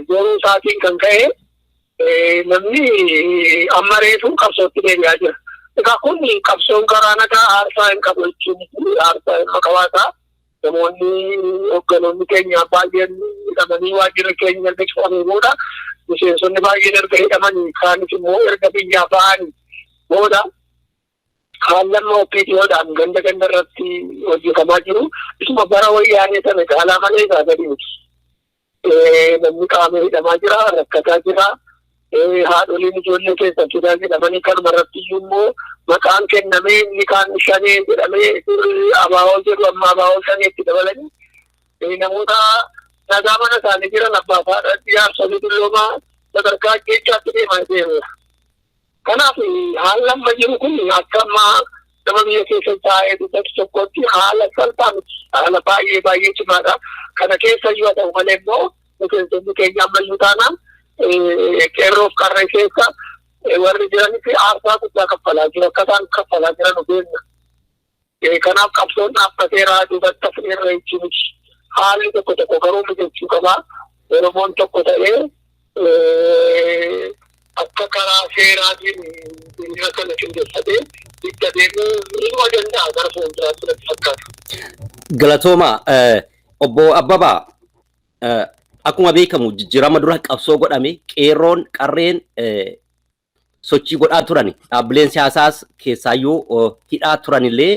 goruu isaatiin kan ka'e namni amma reefu qabsootti deebi'aa jira. Egaa kun qabsoon karaa nagaa aarsaa hin qabu jechuun aarsaa hin makawaataa. Namoonni hoogganoonni keenya baay'een hidhamanii waajjirri keenya erga cufamee booda miseensonni baay'een erga hidhamanii kaanis immoo erga biyyaa ba'anii booda haallamma OPDOdhaan ganda irratti hojjetamaa jiru. Isuma bara wayyaanee sana caalaa malee isaa gadi miti. Namni qaamee hidhamaa jira, rakkataa jira. Haadholiin ijoollee keessatti hidhamanii kanuma irratti iyyuu immoo maqaan kennamee inni kaan shanee jedhamee abaawoo jedhu amma abaawoo shaneetti dabalanii namoota nagaa mana isaanii jiran abbaa faadha jaarsolii dulloomaa sadarkaa jechaatti deemaa deemudha. Kanaaf haalli amma jiru kun akka ammaa nama biyya keessa taa'ee dubbatu tokkotti haala salphaa miti. Haala baay'ee cimaadha. Kana keessa yoo ta'u malee immoo miseensonni keenya ammayyuu taanaan qeerroof qarree keessa warri jiranii fi aarsaa guddaa kaffalaa jiru akka isaan kaffalaa jiran beekna. Kanaaf qabsoon dhaabbateeraa duubatti hafneerra jechuun miti. Haalli tokko garuu mijachuu qabaa. Oromoon tokko ta'ee akka karaa seeraatiin biyya kana qindeeffatee itti adeemuu inuma danda'a gara fuulduraatti natti fakkaata. Galatooma obbo Abbabaa akkuma beekamu jijjiirama dura qabsoo godhame qeerroon qarreen sochii godhaa turani dhaabbileen siyaasaas keessaayyuu hidhaa turanillee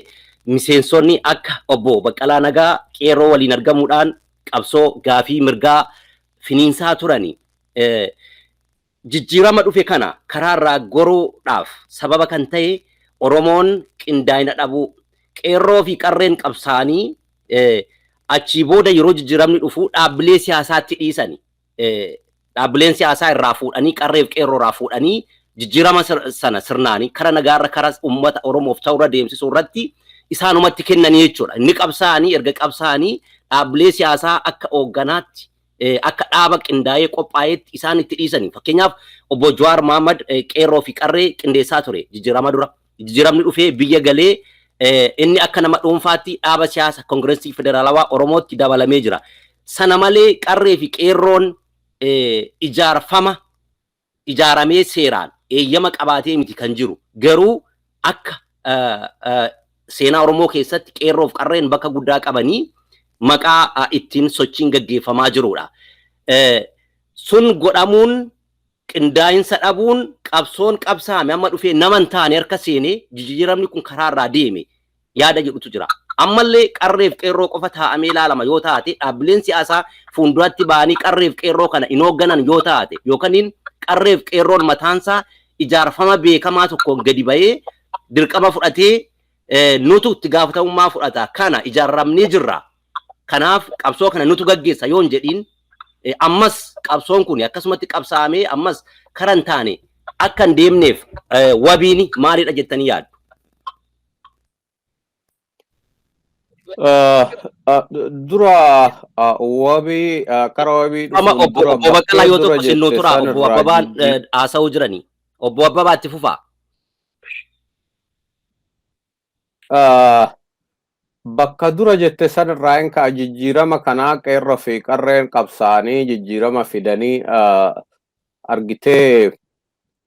miseensonni akka obbo Baqqalaa Nagaa qeerroo waliin argamuudhaan qabsoo gaafii mirgaa finiinsaa turani. Jijjiirama dhufe kana karaarraa goruudhaaf sababa kan ta'e Oromoon qindaa'ina dhabuu qeerroo fi qarreen qabsaanii achi booda yeroo jijjiiramni dhufu dhaabbilee siyaasaatti dhiisani. Dhaabbileen siyaasaa irraa fuudhanii qarreef qeerroo irraa fuudhanii jijjiirama sana sirnaanii kara nagaarra kara uummata Oromoof ta'urra deemsisuu irratti isaanumatti kennanii jechuudha. Inni qabsaanii erga qabsaanii dhaabbilee siyaasaa akka hoogganaatti akka dhaaba qindaa'ee qophaa'eetti isaan itti dhiisanii. Fakkeenyaaf obbo Jawaar Mohaammed qeerroo fi qarree qindeessaa ture jijjiirama dura. Jijjiiramni dhufee biyya galee inni akka nama dhuunfaatti dhaaba siyaasa Koongireesii Federaalawaa Oromootti dabalamee jira. Sana malee qarree fi qeerroon ijaaramee seeraan eeyyama qabaatee miti kan jiru. Garuu akka seenaa Oromoo keessatti qeerroo fi qarreen bakka guddaa qabanii maqaa ittiin sochiin gaggeeffamaa jirudha. Sun godhamuun qindaa'insa dhabuun qabsoon qabsaame amma dhufee nama hin taane harka seenee jijjiiramni kun karaarraa deeme yaada jedhutu jira. Ammallee qarreef qeerroo qofa taa'amee ilaalama yoo taate dhaabbileen siyaasaa fuulduratti ba'anii qarreef qeerroo kana hin hoogganan yoo taate yookaan qarreef qeerroon mataansaa ijaarfama beekamaa tokkoon gadi ba'ee dirqama fudhatee nutu itti gaafatamummaa fudhata kana ijaaramnee jirra. Kanaaf qabsoo kana nutu gaggeessa yoon jedhiin ammas qabsoon kun akkasumatti qabsaamee ammas karan taane akka hin deemneef wabiin maalidha jettanii yaaddu? Dura wabii karaa wabii dhufuun dura obbo Baqqalaa yoo tokko sinnuu tura obbo Abbabaan haasa'uu jiranii. Obbo Abbabaa itti fufaa. Bakka dura jette sanirraa hin ka'a jijjiirama kanaa qeerroo fi qarreen qabsaanii jijjiirama fidanii argitee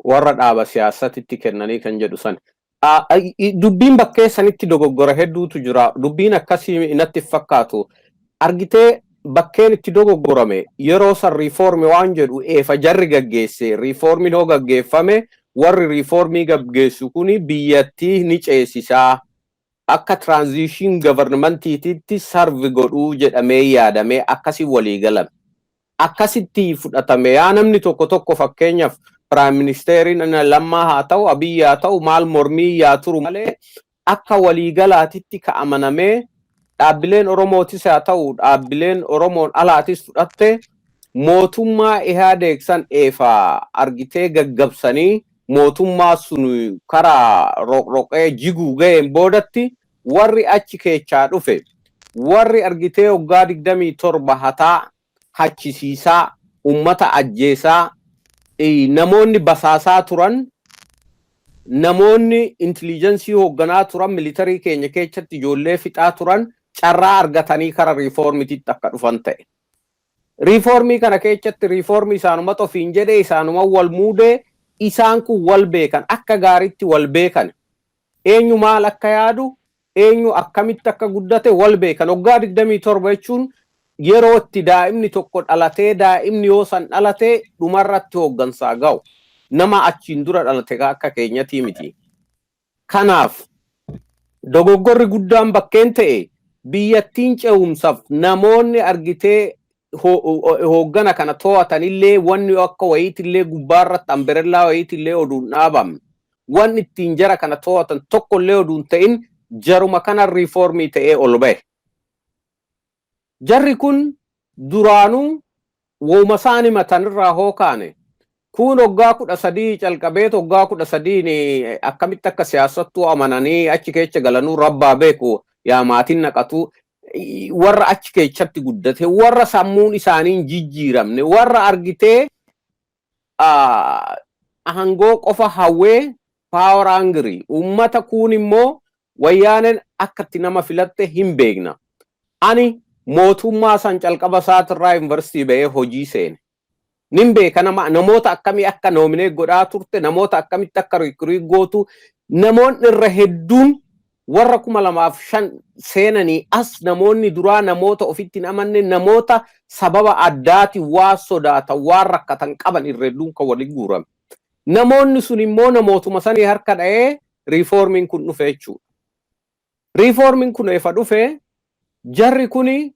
warra dhaaba siyaasatitti kennanii kan jedhu san. Dubbiin bakkee sanitti dogoggora hedduutu jira. Dubbiin akkasii inatti fakkaatu. Argitee bakkeen itti dogoggorame yeroo san riifoormi waan jedhu eefa jarri gaggeesse riifoormiin hoo gaggeeffame warri riifoormii gaggeessu kuni biyyattii ni ceesisaa. Akka transition governmentiititti sarvi godhuu jedhamee yaadamee akkasii walii galame. Akkasitti fudhatame yaa namni tokko fakkeenyaaf Prime Ministeriin Lammaa haa ta'u Abiyyi haa ta'u maal mormii yaa turu malee akka waliigalaatitti ka'amanamee dhaabbileen Oromootis haa ta'u dhaabbileen Oromoon alaatis fudhatte mootummaa Ihaadeeg san eefaa argitee gaggabsanii mootummaa sun karaa roqroqee jiguu ga'een boodatti warri achi keechaa dhufe warri argitee waggaa 27 hataa hachisiisaa ummata ajjeesaa namoonni basaasaa turan namoonni intelligensii hoogganaa turan militarii keenya keessatti ijoollee fixaa turan carraa argatanii kara riifoormititti akka dhufan ta'e. Riifoormii kana keessatti riifoormii isaanuma ofiin jedhee isaanuma wal muudee isaan kun wal beekan akka gaariitti wal beekan eenyu maal akka yaadu eenyu akkamitti akka guddate wal beekan waggaa 27 jechuun yeroo itti daa'imni tokko dhalatee daa'imni yoo san dhalatee dhumarratti hooggansaa ga'u nama achiin dura dhalate akka keenyatti miti. Kanaaf dogoggorri guddaan bakkeen ta'e biyyattiin ce'umsaaf namoonni argitee hooggana kana to'atanillee wanni akka wayiitillee gubbaarratti amberellaa wayiitillee oduun dhaabamne wanni ittiin jara kana to'atan tokkollee oduun ta'in jaruma kana riifoormii ta'ee ol ba'e. Jarri kun duraanuu wooma isaanii matanirraa hookaane kun waggaa 13 calqabee waggaa 13 akkamitti akka siyaasattuu amananii achi keessa galanuu rabbaa beeku yaa maatiin naqatu warra achi keessatti guddate warra sammuun isaaniin jijjiiramne warra argitee hangoo qofa hawwee power hungry ummata kun immoo wayyaaneen akkatti nama filatte hin beekna. Ani mootummaa san calqaba isaatirraa yuunivarsiitii ba'ee hojii seene. Nin beeka namoota akkamii akka noominee godhaa turte namoota akkamitti akka riikrii gootu namoonni irra hedduun warra 2005 seenanii as namoonni duraa namoota ofitti hin amanne namoota sababa addaati waa sodaatan waan rakkatan qaban irra hedduun kan waliin guurame. Namoonni sun immoo namootuma sanii harka dha'ee riifoormiin kun dhufe jechuudha. Riifoormiin kun efa dhufe jarri kuni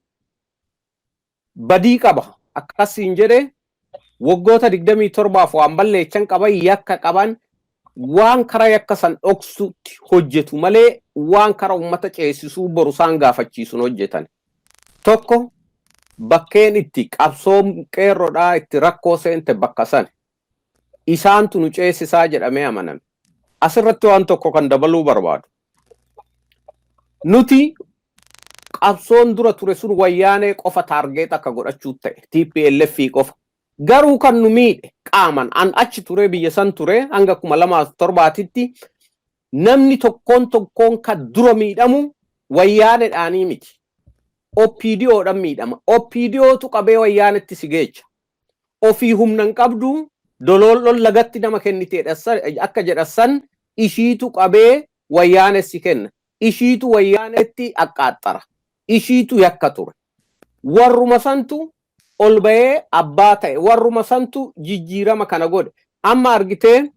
badii qaba akkasiin jedhe waggoota 27 waan balleechan qaban yakka qaban waan kara yakka san dhoksutti hojjetu malee waan kara ummata ceesisuu boru isaan gaafachiisuun hojjetan. Tokko bakkeen itti qabsoon qeerrodhaa itti rakkoo seente bakka san isaantu nu ceesisaa jedhamee amaname. Asirratti waan tokko kan dabaluu barbaadu. Nuti qabsoon dura ture sun wayyaanee qofa taargeet akka godhachuu ta'e TPLF qofa. Garuu kan nu miidhe qaaman an achi ture biyya san ture hanga 2007tti namni tokkoon kan dura miidhamu wayyaaneedhaanii miti. OPDOdhaan miidhama. OPDOtu qabee wayyaanetti si geecha. Ofii humnan qabdu dololol lagatti nama kenniteedha akka jedhasan ishiitu qabee wayyaanessi kenna. Ishiitu wayyaanetti aqqaaxxara. Ishiitu yakka ture. Warruma santu ol ba'ee abbaa ta'e warruma santu jijjiirama kana godhe. Amma argitee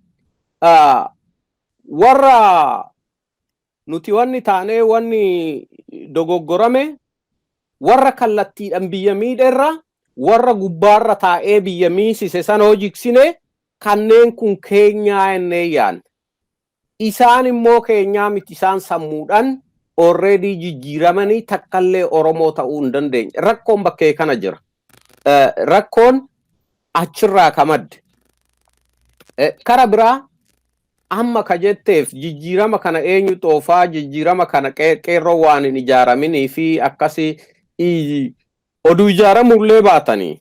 warra nuti wanni taanee wanni dogoggorame warra kallattiidhaan biyya miidheerra warra gubbaarra taa'ee biyya miisise sana hojiksine kanneen kun keenyaa ennee yaanne. Isaan immoo keenyaa miti isaan sammuudhaan already jijjiiramanii takkallee Oromoo ta'uu hin dandeenye. Rakkoon bakkee kana jira. Rakkoon achirraa ka madde. Kara biraa amma ka jetteef jijjiirama kana eenyu xoofaa jijjiirama kana qeerroo waan hin ijaaraminii fi akkasi oduu ijaaramullee baatanii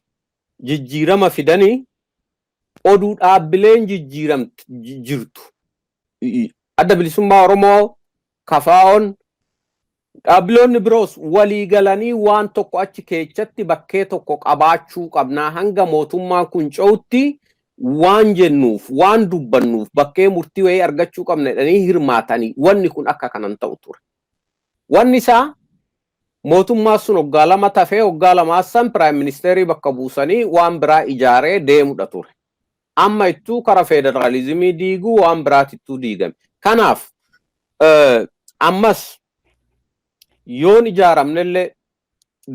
jijjiirama fidanii oduu dhaabbileen jijjiiramti jirtu adda bilisummaa Oromoo kafaa'oon dhaabbiloonni biroos walii galanii waan tokko achi keessatti bakkee tokko qabaachuu qabnaa hanga mootummaan kun ca'utti waan jennuuf waan dubbannuuf bakkee murtii wayii argachuu qabna jedhanii hirmaatanii wanni kun akka kanan ta'u ture. Wanni isaa mootummaa sun waggaa lama tafee waggaa lamaasan piraayim ministeerii bakka buusanii waan biraa ijaaree deemudha ture. Amma ittuu kara federaalizimii diiguu waan biraatittuu diigame. Kanaaf ammas yoon ijaaramnellee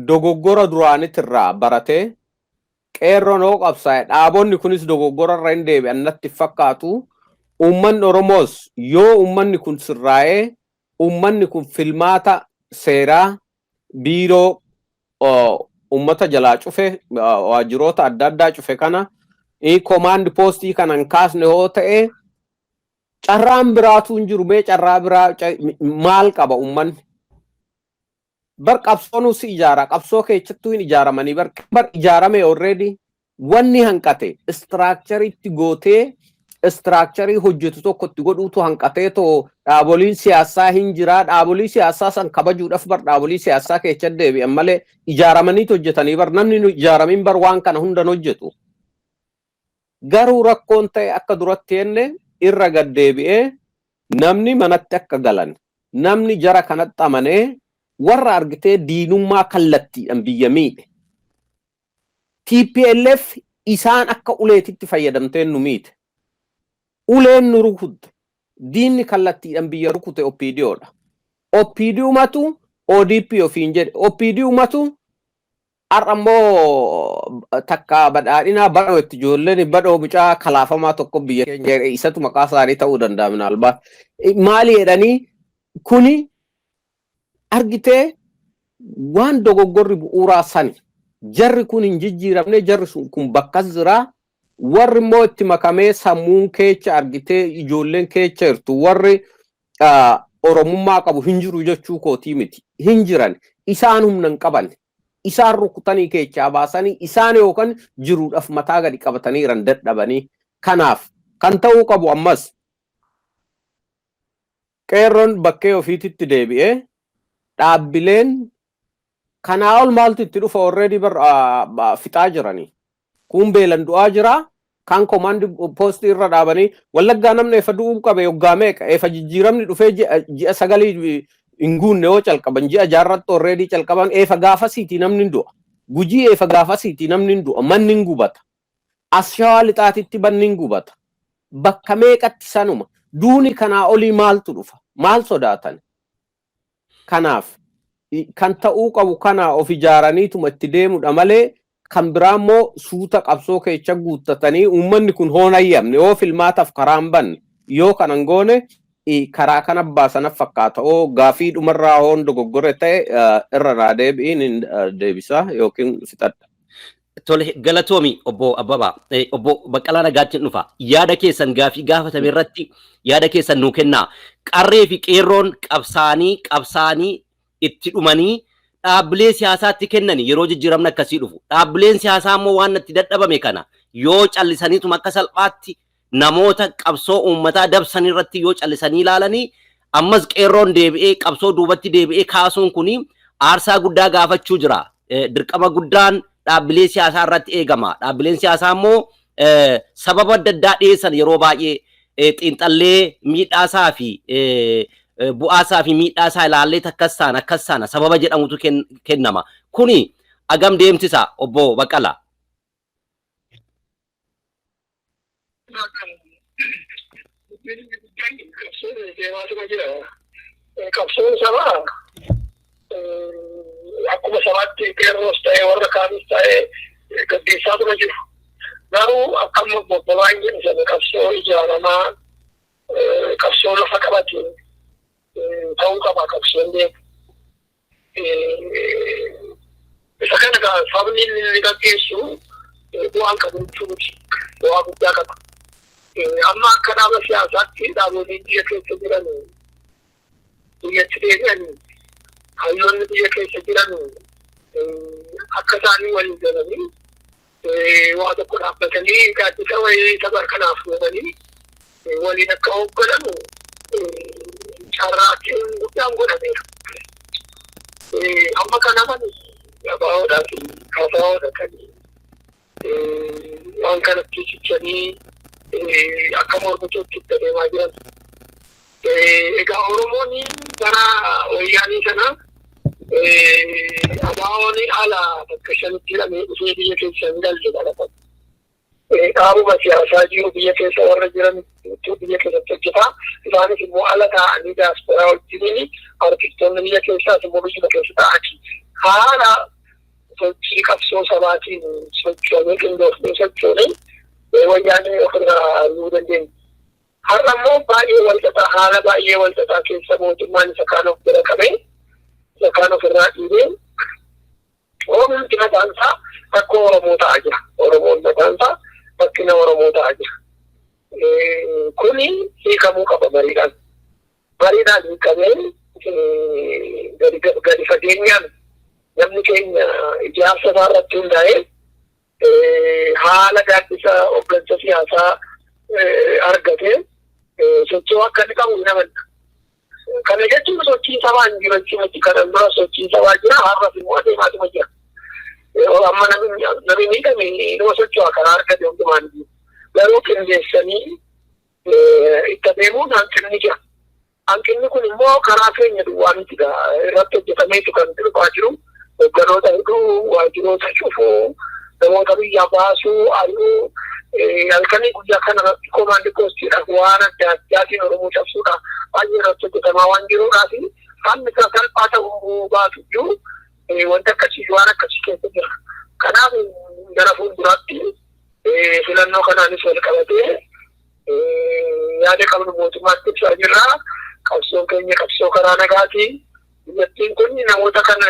dogoggora duraanitirraa baratee qeerroon hoo qabsaa'e dhaabonni kunis dogoggora irra hin deebi'an natti fakkaatu uummanni Oromoos yoo uummanni kun sirraa'ee uummanni kun filmaata seeraa biiroo uummata jalaa cufe waajjiroota adda addaa cufe kana komaandi poostii kanan kaasne hoo ta'e carraan biraatu hin jiru mee carraa biraa maal qaba uummanni bar qabsoonus ijaara qabsoo keessattuu hin ijaaramanii bar ijaarame already wanni hanqate istiraakchariitti gootee istiraakcharii hojjetu tokkotti godhuutu hanqatee too dhaaboliin siyaasaa hin jiraa dhaabolii siyaasaa san kabajuudhaaf bar dhaabolii siyaasaa keessatti deebi'an malee ijaaramaniitu hojjetanii bar namni nu ijaaramin bar waan kana hundan hojjetu garuu rakkoon ta'e akka duratti jenne irra gad deebi'ee namni manatti akka galan namni jara kanatti amanee warra argitee diinummaa kallattiidhaan biyya miidhe. TPLF isaan akka uleetitti fayyadamteen nu miite. Uleen nu rukutte. Diinni kallattiidhaan biyya rukute OPDOdha. OPDumatu ODP ofiin jedhe. OPDumatu har'ammoo takka badhaadhinaa badhoo itti ijoolleen badhoo bicaa kalaafamaa tokko biyya keenya isatu maqaa isaanii ta'uu danda'a minaalbaat. Maali jedhanii kuni argitee waan dogoggorri bu'uuraa sani jarri kun hin jijjiiramne jarri kun bakka jiraa warri immoo itti makamee sammuun keecha argitee ijoolleen keecha jirtu warri oromummaa qabu hin jiru jechuu kootii miti hin jiran isaan humna hin qaban isaan rukutanii keechaa baasanii isaan yookaan jiruudhaaf mataa gadi qabatanii jiran dadhabanii kanaaf kan ta'uu qabu ammas qeerroon bakkee ofiititti deebi'ee dhaabbileen kanaa ol maaltu itti dhufa already fixaa jiranii kun beelan du'aa jira kan komaandi poostii irra dhaabanii wallaggaa namni efa du'uu qabe yoggaa meeqa efa jijjiiramni dhufee ji'a sagalii hin guunne yoo calqaban ji'a jaarratti already calqaban efa gaafasiitii namni hin du'a gujii efa gaafasiitii namni hin du'a manni hin gubata as shawaa lixaatitti manni hin gubata bakka meeqatti sanuma duuni kanaa olii maaltu dhufa maal sodaatan kanaaf kan ta'uu qabu kana of ijaaraniituma itti deemudha malee kan biraa immoo suuta qabsoo keessa guuttatanii uummanni kun hoon hayyamne yoo filmaataaf karaa hin banne yoo kanan goone karaa kana baasanaaf fakkaata oo gaafii dhumarraa hoon dogoggore ta'e irra naa deebiin hin deebisa yookiin fixadha. Tole galatoomi obbo Abbabaa obbo Baqqalaa Nagaatti dhufa yaada keessan gaafii gaafatame irratti yaada keessan nuu kennaa qarree fi qeerroon qabsaanii itti dhumanii dhaabbilee siyaasaatti kennan yeroo jijjiiramna akkasii dhufu dhaabbileen siyaasaa immoo waan itti dadhabame kana yoo callisaniituma akka salphaatti namoota qabsoo uummataa dabsan irratti yoo callisanii ilaalanii ammas qeerroon deebi'ee qabsoo duubatti deebi'ee kaasuun kuni aarsaa guddaa gaafachuu jira dirqama guddaan dhaabbilee siyaasaa irratti eegama dhaabbileen siyaasaa immoo sababa adda addaa dhiyeessan yeroo baay'ee xiinxallee miidhaasaa fi bu'aasaa fi miidhaasaa ilaallee akkasana sababa jedhamutu kennama kuni agam deemtisa obbo Baqqalaa. Qabsoon sabaa akkuma sabaatti qeerroos ta'ee warra kaanis ta'ee gaggeessaa tura jiru. Garuu akkama bobbabaan jedhu sana qabsoo ijaaramaa qabsoo lafa qabateen ta'uu qaba qabsoon deemu. Isa kana sabni inni gaggeessu bu'aan qabu jechuuti. Bu'aa guddaa qaba. amma akka dhaaba siyaasaatti dhaaboleen biyya keessa jiran biyyatti deebi'an hayyoonni biyya keessa jiran akka isaanii waliin galanii waa tokko dhaabbatanii gaaddisa wayii tapar kanaaf uumanii waliin akka hoogganan carraaqiin guddaan godhameera. Amma kanaafan gabaa'oodhaa fi kaasaa'oodha kan waan kanatti cichanii akka mormituutti itti adeemaa jiran. Egaa Oromoon bara wayyaanii sana abaa'oon ala bakka shanitti hidhamee dhufee biyya keessa hin galle dhalatan. Dhaabuma siyaasaa jiru biyya keessa warra jiran biyya keessatti hojjetaa. Isaanis immoo ala ta'anii diyaasporaa wajjiniin artistoonni biyya keessaas immoo biyya keessa ta'anii haala sochii qabsoo sabaatiin sochoonee qindoofnee sochoonee wayyaanee ofirraa arguu dandeenya. Har'a immoo baay'ee walxaxaa haala baay'ee walxaxaa keessa mootummaan isa kaan of bira qabee isa kaan ofirraa dhiibee Oromoon mataan isaa rakkoo Oromoo ta'aa jira. Oromoon mataan isaa rakkina Oromoo ta'aa jira. Kuni hiikamuu qaba mariidhaan. Mariidhaan hiikamee gadi fageenyaan namni keenya ijaarsa isaa irratti hundaa'ee haala gaaddisa hooggansa siyaasaa argatee sochii akka inni qabu hin amanna. Kana jechuun sochii sabaa hin jiraachumatti kanan dura sochii sabaa jira har'as immoo adeemaatuma jira. Amma namni miidhame nama socho'a karaa argate hundumaan jiru. Garuu qindeessanii itti adeemuun hanqinni jira. Hanqinni kun immoo karaa keenya duwwaa miti irratti hojjetameetu kan dhufaa jiru. Hogganoota hidhuu, waajjiroota cufuu, namoota biyyaa baasuu, ari'uu, halkanii guyyaa kana irratti komaandi poostiidhaaf waan adda addaatiin Oromoo cabsuudhaaf baay'ee irratti hojjetamaa waan jiruudhaaf haalli isaa salphaa ta'uu baatu iyyuu wanta akkasii waan akkasii keessa jira. Kanaaf gara fuulduraatti filannoo kanaanis wal qabatee yaada qabnu mootummaatti ibsaa jirra. Qabsoon keenya qabsoo karaa nagaati. Biyyattiin kun namoota kana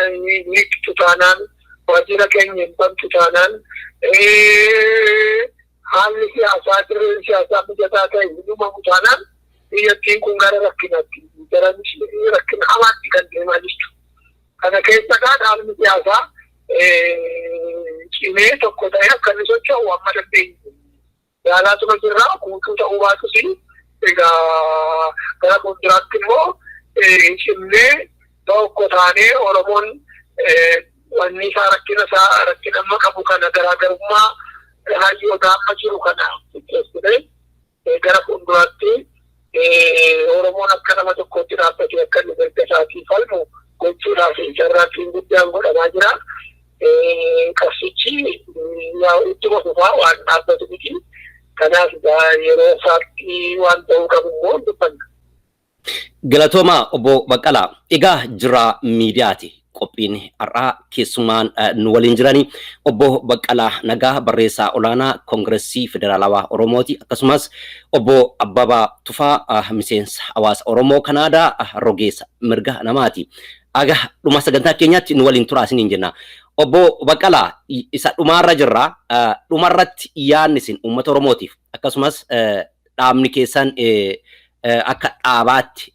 hiiktu taanaan waajjira keenya hin bantu taanaan haalli siyaasaa dirreen siyaasaa mijataa ta'e uumamu taanaan biyyattiin kun gara rakkinaatti gara rakkina hamaatti kan deemaa jirtu. Kana keessa dhaabni siyaasaa cimee tokko ta'ee akka inni socho'u amma dandeenyu. Yaalaatuma jirraa guutuu ta'uu baatus egaa gara fuulduraatti immoo cimnee tokko taanee Oromoon wanni isaa rakkina amma qabu kana garaagarummaa hayyoota amma jiru kana qixxeessitee gara fuulduraatti Oromoon akka nama tokkotti dhaabbatee akka inni mirga isaatii falmu gochuudhaaf carraaqqiin guddaan godhamaa jira. Qabsichi ittuma fufaa waan dhaabbatu miti. Kanaaf yeroo isaatti waan ta'uu qabu immoo dubbanna. Galatooma obbo Baqqalaa, egaa Jirra miidiyaati. Qophiin har'aa keessumaan nu waliin jiranii obbo Baqqalaa Nagaa barreessaa olaanaa Koongireesii Federaalawaa Oromooti. Akkasumas obbo Abbabaa Tufaa miseensa hawaasa Oromoo Kanaadaa rogeessa mirga namaati. Aga dhuma sagantaa keenyaatti nu waliin turaa isiniin jenna. Obbo Baqqalaa isa dhumaarra jirra. Dhumarratti yaadni isin uummata Oromootiif akkasumas dhaabni keessan akka dhaabaatti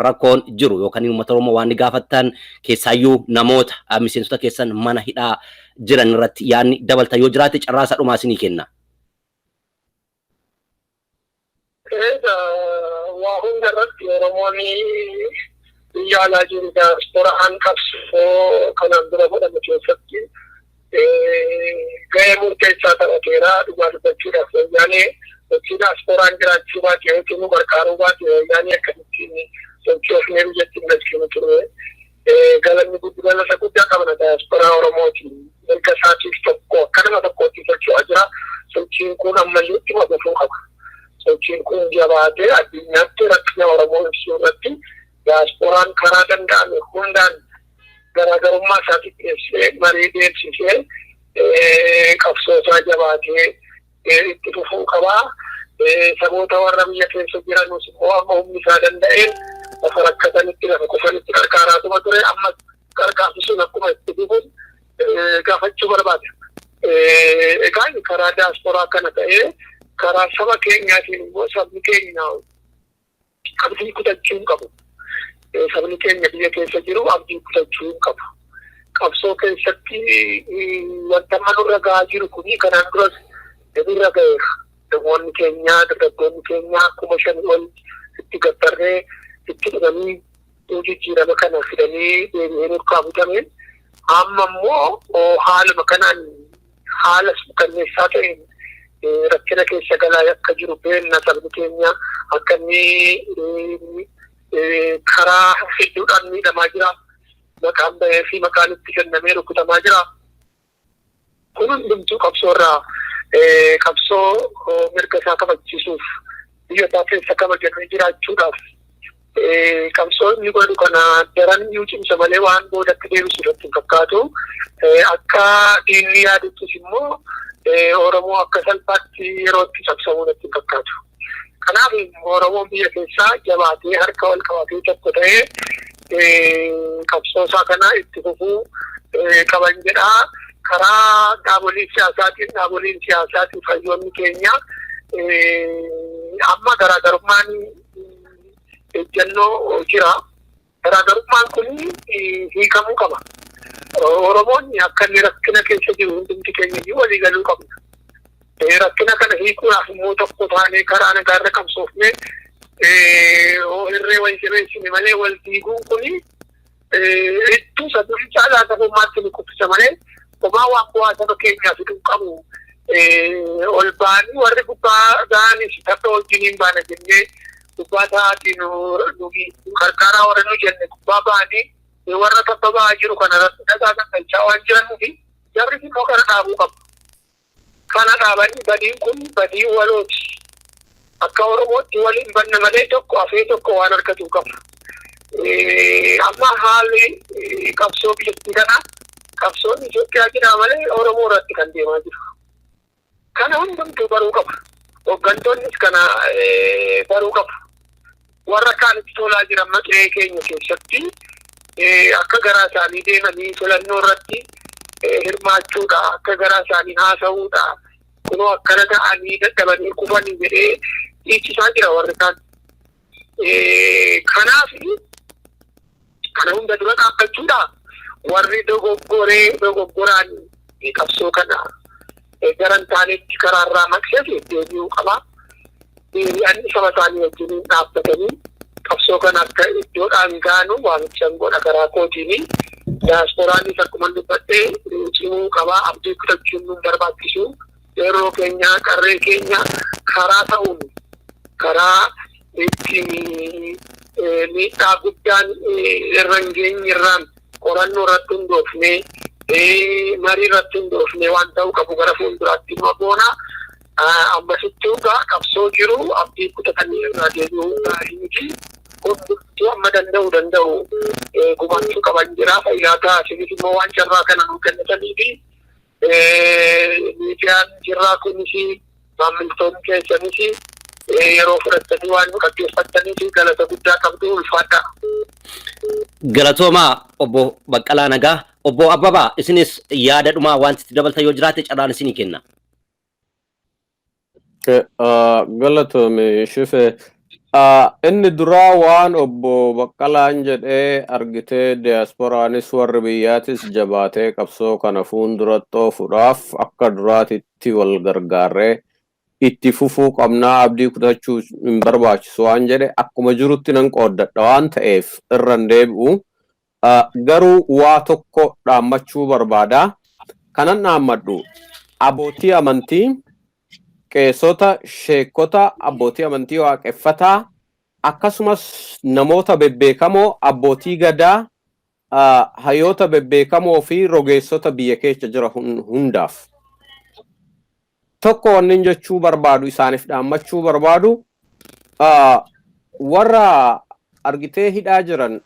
rakkoon jiru yookaan uummata Oromoo waan gaafattan keessaayyuu namoota miseensota keessan mana hidhaa jiran irratti yaadni dabalta yoo jiraate carraasa dhumaa isinii kenna. Waa hundarratti Oromoon biyya alaa jiru diyaaspooraan qabsoo kanaan dura godhame keessatti gahee murteessaa taphateera dhugaa dubbachuudhaaf wayyaanee sochii diyaaspooraan jiraachuu baate yookiin gargaaruu baate wayyaanee akkamittiin sochoofnee biyyattiin galchinu ture. Galanni guddaa qabna diyaasporaa Oromootiin mirga isaatiif tokko akka nama tokkootti socho'aa jira. Sochiin kun ammallee ittuma fufuu qaba. Sochiin kun jabaatee addunyaatti rakkina Oromoo ibsuu irratti diyaaspooraan karaa danda'ame hundaan garaagarummaa isaatti dhiyeessee marii deemsisee qabsoosaa jabaatee itti fufuu qabaa. Saboota warra biyya keessa jiranus immoo amma humni isaa danda'een lafa rakkatanitti lafa qofanitti gargaaraatuma ture. Amma gargaarsuun akkuma itti fufuun gaafachuu barbaada. Egaa karaa diyaasporaa kana ta'ee karaa saba keenyaatiin immoo sabni keenya abdii kutachuu qabu. Sabni keenya biyya keessa jiru abdii kutachuu qabu. Qabsoo keessatti wanta manurra gahaa jiru kuni kanaan duras irra ga'eera. Namoonni keenya dargaggoonni keenya akkuma shan ol itti gabbarree itti dhuganii jijjiirama kana fidanii deebi'ee nurkaa butameen amma immoo haaluma kanaan haala suukanneessaa ta'een rakkina keessa galaa akka jiru beekna. Sabni keenya akka inni karaa hedduudhaan miidhamaa jira. Maqaan bahee fi maqaan itti kennamee rukutamaa jira. Kun hundumtuu qabsoorraa qabsoo mirga isaa kabachiisuuf biyya isaa keessa kabajamee jiraachuudhaaf qabsoo inni godhu kana daran yoo cimsa malee waan boodatti deebisu irratti hin fakkaatu. Akka diinni yaaduttis immoo Oromoo akka salphaatti yeroo itti cabsamuu irratti hin fakkaatu. Kanaaf Oromoon biyya keessaa jabaatee harka wal qabatee tokko ta'ee qabsoo isaa kana itti fufuu qaban jedhaa. Karaa dhaaboliin siyaasaatiin hayyoonni keenya amma garaagarummaan ejjennoo jira. Garaagarummaan kun hiikamuu qaba. Oromoonni akka inni rakkina keessa jiru hundumti keenya walii galuu qabna. Rakkina kana hiikuudhaaf immoo tokko taanee karaa nagaarra qabsoofne irree wal jabeessine malee wal diiguun kun iddoo sadii caalaa sabummaatti ni kuffisa malee Omaa waan bu'aa saba keenyaa fiduu qabu. Ol ba'anii warri gubbaa ga'anis takka wajjiniin baana jennee gubbaa ta'aatiin qarqaraa warra nu jenne gubbaa ba'anii warra takka ba'aa jiru kana irratti dhagaa galchaa waan jiranuufi jarris immoo kana dhaabuu qabu. Kana dhaabanii badiin kun badii walooti. Akka Oromootti waliin banna malee tokko hafee tokko waan argatuu qabu. Amma haalli qabsoo biyyattii kana qabsoon Itoophiyaa jira malee Oromoo irratti kan deemaa jiru. Kana hundumtuu baruu qaba. Hooggantoonnis kana baruu qaba. Warra kaanitti tolaa jiran maqee keenya keessatti akka garaa isaanii deemanii filannoo irratti hirmaachuudha. Akka garaa isaanii haasa'uudha. Kunoo akkana ta'anii dadhabanii kufanii jedhee dhiichisaa jira warri kaan. Kanaaf kana hunda dura dhaabbachuudha. Warri dogoggoraan qabsoo kana garan taanetti karaarraa maqseef deebi'uu qaba. Deebi'anii saba isaanii wajjin dhaabbatanii qabsoo kana akka iddoodhaan gaanu waamichaan godha karaa kootiini. Diyaasporaanis akkuma dubbadhee cimuu qaba. Abdii kutachuun nu barbaachisu. Yeroo keenya qarree keenya karaa ta'uun karaa ittiin miidhaa guddaan irra hin geenye irraan qorannoo irratti hundoofnee marii irratti hundoofnee waan ta'uu qabu gara fuulduraatti immoo boona ammasittuu qabsoo jiru abdii kutatanii irraa deebi'uu gaarii miti. Hundumtuu amma danda'u gumachuu qaban jira. Fayyaa taasisis immoo waan carraa kana nu kennataniifi miidiyaan Jirraa kunis maamiltoonni keessanis yeroo fudhatanii waan nu dhaggeeffataniif galata guddaa qabdu ulfaadha. Galatoomaa obbo Baqqalaa Nagaa. Obbo Abbabaa isinis yaada dhumaa wanti itti dabalta yoo jiraate carraan isinii kenna. Galatoome shife. Inni duraa waan obbo Baqqalaan jedhee argitee diyaaspooraanis warri biyyaatis jabaatee qabsoo kana fuulduratti oofuudhaaf akka duraatitti wal gargaarree itti fufuu qabnaa abdii kutachuu hin barbaachisu waan jedhe akkuma jirutti nan qooddadha waan ta'eef irra hin deebi'u. Garuu waa tokko dhaammachuu barbaada. Kanan dhaammadhu abbootii amantii, qeessota, sheekota, abbootii amantii waaqeffataa akkasumas namoota bebbeekamoo, abbootii gadaa, hayyoota bebbeekamoo fi rogeessota biyya keessa jira hundaaf. Tokko wannin jechuu barbaadu isaaniif dhaammachuu barbaadu warra argitee hidhaa jiran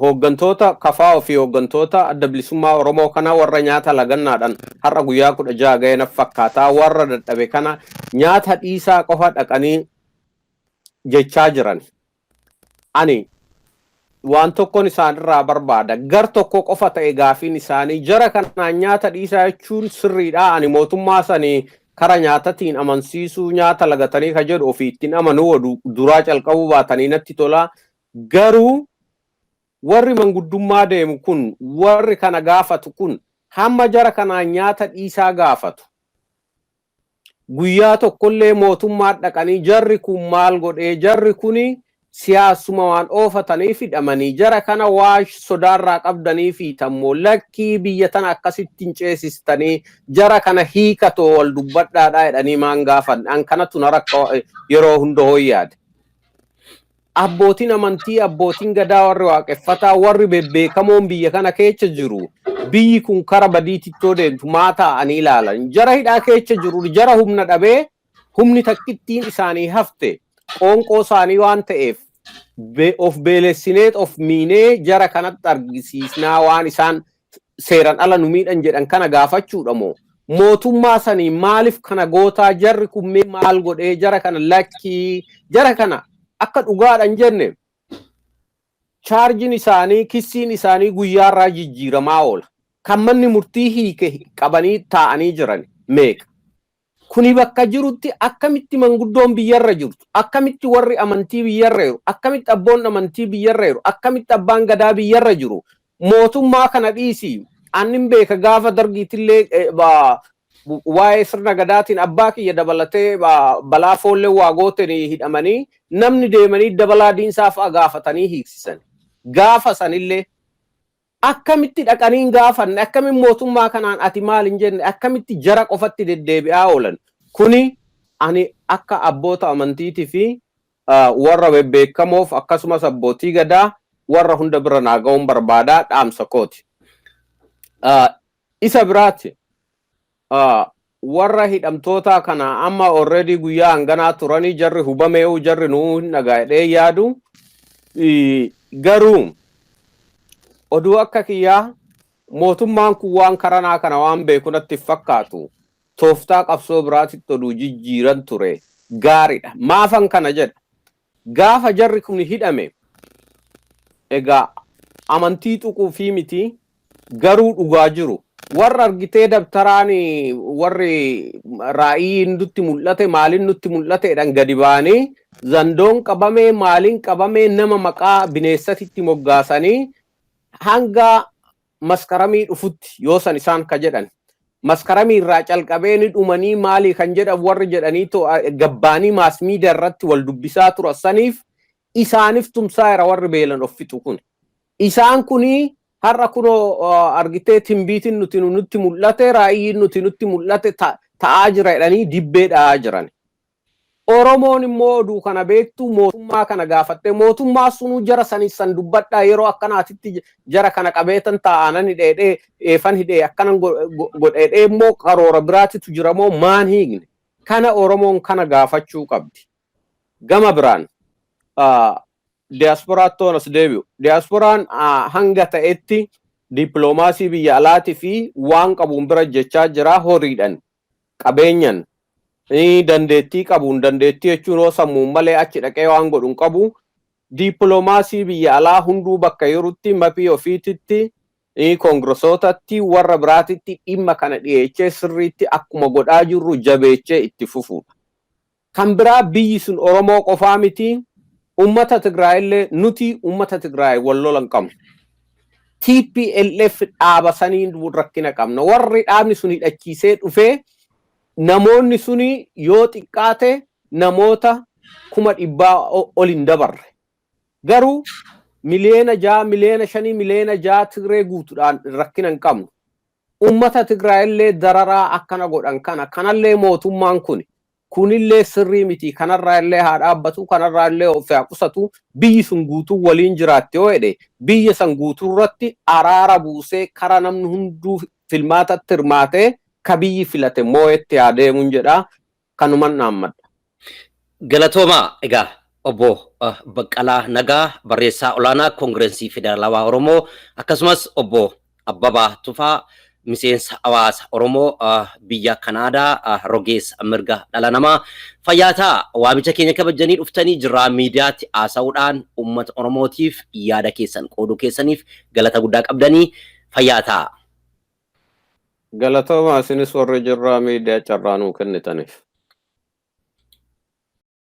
hooggantoota kafaa fi hooggantoota adda bilisummaa Oromoo kana warra nyaata lagannaadhaan har'a guyyaa 16 ga'ee na fakkaataa warra dadhabe kana nyaata dhiisaa qofa dhaqanii jechaa jiran. Ani waan tokkon isaanirraa barbaada. Gar tokko qofa ta'e gaafiin isaanii jara kanaan nyaata dhiisaa jechuun sirriidha. Ani mootummaa sanii kara nyaatatiin amansiisuu nyaata lagatanii ka jedhu ofii ittiin amanuu duraa calqabuu baatanii natti tola. Garuu warri manguddummaa deemu kun warri kana gaafatu kun hamma jara kanaan nyaata dhiisaa gaafatu. Guyyaa tokkollee mootummaa dhaqanii jarri kun maal godhee jarri kuni siyaasuma waan oofatanii hidhamanii jara kana waa sodaarraa qabdanii fi tammoo lakkii biyya tana akkasittiin ceesistanii jara kana hiikatoo wal dubbadhaadhaa jedhanii maan gaafan an kanatu na rakka yeroo hunda hooyyaade. Abbootiin amantii abbootiin gadaa warri waaqeffataa warri bebbeekamoon biyya kana keessa jiru biyyi kun kara badiitittoo deemtu maa ta'anii ilaalan jara hidhaa keessa jiru jara humna dhabee humni takkittiin isaanii hafte qoonqoo isaanii waan ta'eef of beelessineet of miinee jara kanatti argisiisnaa waan isaan seeran ala nu miidhan jedhan kana gaafachuudha moo mootummaa sanii maaliif kana gootaa jarri kummee maal godhee jara kana lakkii jara kana akka dhugaadhan jenne chaarjiin isaanii kissiin isaanii guyyaarraa jijjiiramaa oola kan manni murtii hiike qabanii taa'anii jiran meeqa kuni bakka jirutti akkamitti manguddoon biyyarra jirtu akkamitti warri amantii biyyarra jiru akkamitti abboon amantii biyyarra jiru akkamitti abbaan gadaa biyyarra jiru mootummaa kana dhiisi annin beeka gaafa dargiitillee waa'ee sirna gadaatiin abbaa kiyya dabalatee balaa foollee waa gootanii hidhamanii namni deemanii dabalaa diinsaaf gaafatanii hiiksisan gaafa sanillee akkamitti dhaqanii gaafanne akkamitti mootummaa kanaan ati maal hin jenne akkamitti jara qofatti deddeebi'aa oolan kuni ani akka abboota amantiitii fi warra bebbeekamoof akkasumas abbootii gadaa warra hunda bira naaga'uun barbaadaa dhaamsa kooti. Isa biraatti warra hidhamtoota kana amma already guyyaa hanganaa turanii jarri hubamee'u jarri nuu hin dhagaa'ee yaadu garuu oduu akka kiyyaa mootummaan kun waan karanaa kana waan beeku natti fakkaatu tooftaa qabsoo biraatitti oduu jijjiiran ture gaariidha maafan kana jedha gaafa jarri kun hidhame egaa amantii tuquu fi miti garuu dhugaa jiru warra argitee dabtaraan warri raa'ii nutti mul'ate maalin nutti mul'ateedhaan gadi baanii zandoon qabamee maalin qabamee nama maqaa bineensatitti moggaasanii hanga maskaramii dhufutti yoo san isaan ka jedhan maskaramii irraa calqabee ni dhumanii maalii kan jedhan warri jedhanii gabbaanii maas miidiyaa irratti wal dubbisaa turan saniif isaaniif tumsaa'eera warri beelan of fixu kun isaan kunii har'a kunoo argitee timbiitiin nutti mul'ate raayyiin nutti mul'ate ta'aa jira jedhanii dibbee dha'aa jiran. Oromoon immoo oduu kana beektu mootummaa kana gaafatte mootummaa sunuu jara san dubbadhaa yeroo akkanaatitti jara kana qabeetan taa'anan hidheedhee eefan hidhee akkanan godheedhee immoo karoora biraatitu jira moo maan hiikne kana Oromoon kana gaafachuu qabdi. Gama biraan diasporaattoon as deebi'u. Diasporaan hanga ta'etti dippiloomaasii biyya alaatii fi waan qabuun bira jechaa jira horiidhan qabeenyan dandeettii qabuun dandeettii jechuun yoo sammuun malee achi dhaqee waan godhuun qabu dippiloomaasii biyya alaa hunduu bakka jirutti mapii ofiititti koongresootatti warra biraatitti dhimma kana dhiyeechee sirriitti akkuma godhaa jirru jabeechee itti fufuudha. Kan biraa biyyi sun Oromoo qofaa miti. Ummata Tigraayillee nuti ummata Tigraay wal lolan qabna. TPLF dhaaba saniin rakkina qabna. Warri dhaabni sun hidhachiisee dhufee namoonni suni yoo xiqqaate namoota 100,000 ol hin dabarre. Garuu miliyoona 6, miliyoona 5, miliyoona 6 Tigree guutuudhaan rakkina hin qabnu. Ummata Tigraayillee dararaa akkana godhan kanallee mootummaan kunillee sirrii miti kanarraa illee haa dhaabbatu kanarraa illee of qusatu biyyi sun guutuu waliin jiraatte yoo jedhe biyya san guutuu irratti araara buusee kara namni hunduu filmaatatti hirmaatee ka biyyi filate moo'etti adeemuun jedha kanuman dhaammadha. Galatooma egaa obbo Baqqalaa Nagaa barreessaa olaanaa Koongirensii Federaalawaa Oromoo akkasumas obbo Abbabaa Tufaa miseensa hawaasa Oromoo biyya Kanaadaa rogeessa mirga dhala namaa fayyaataa waamicha keenya kabajanii dhuftanii Jirra miidiyaatti haasa'uudhaan uummata Oromootiif yaada keessan qooduu keessaniif galata guddaa qabdanii fayyaataa. Galatooma isinis warri jirraa miidiyaa carraa nuu kennitaniif.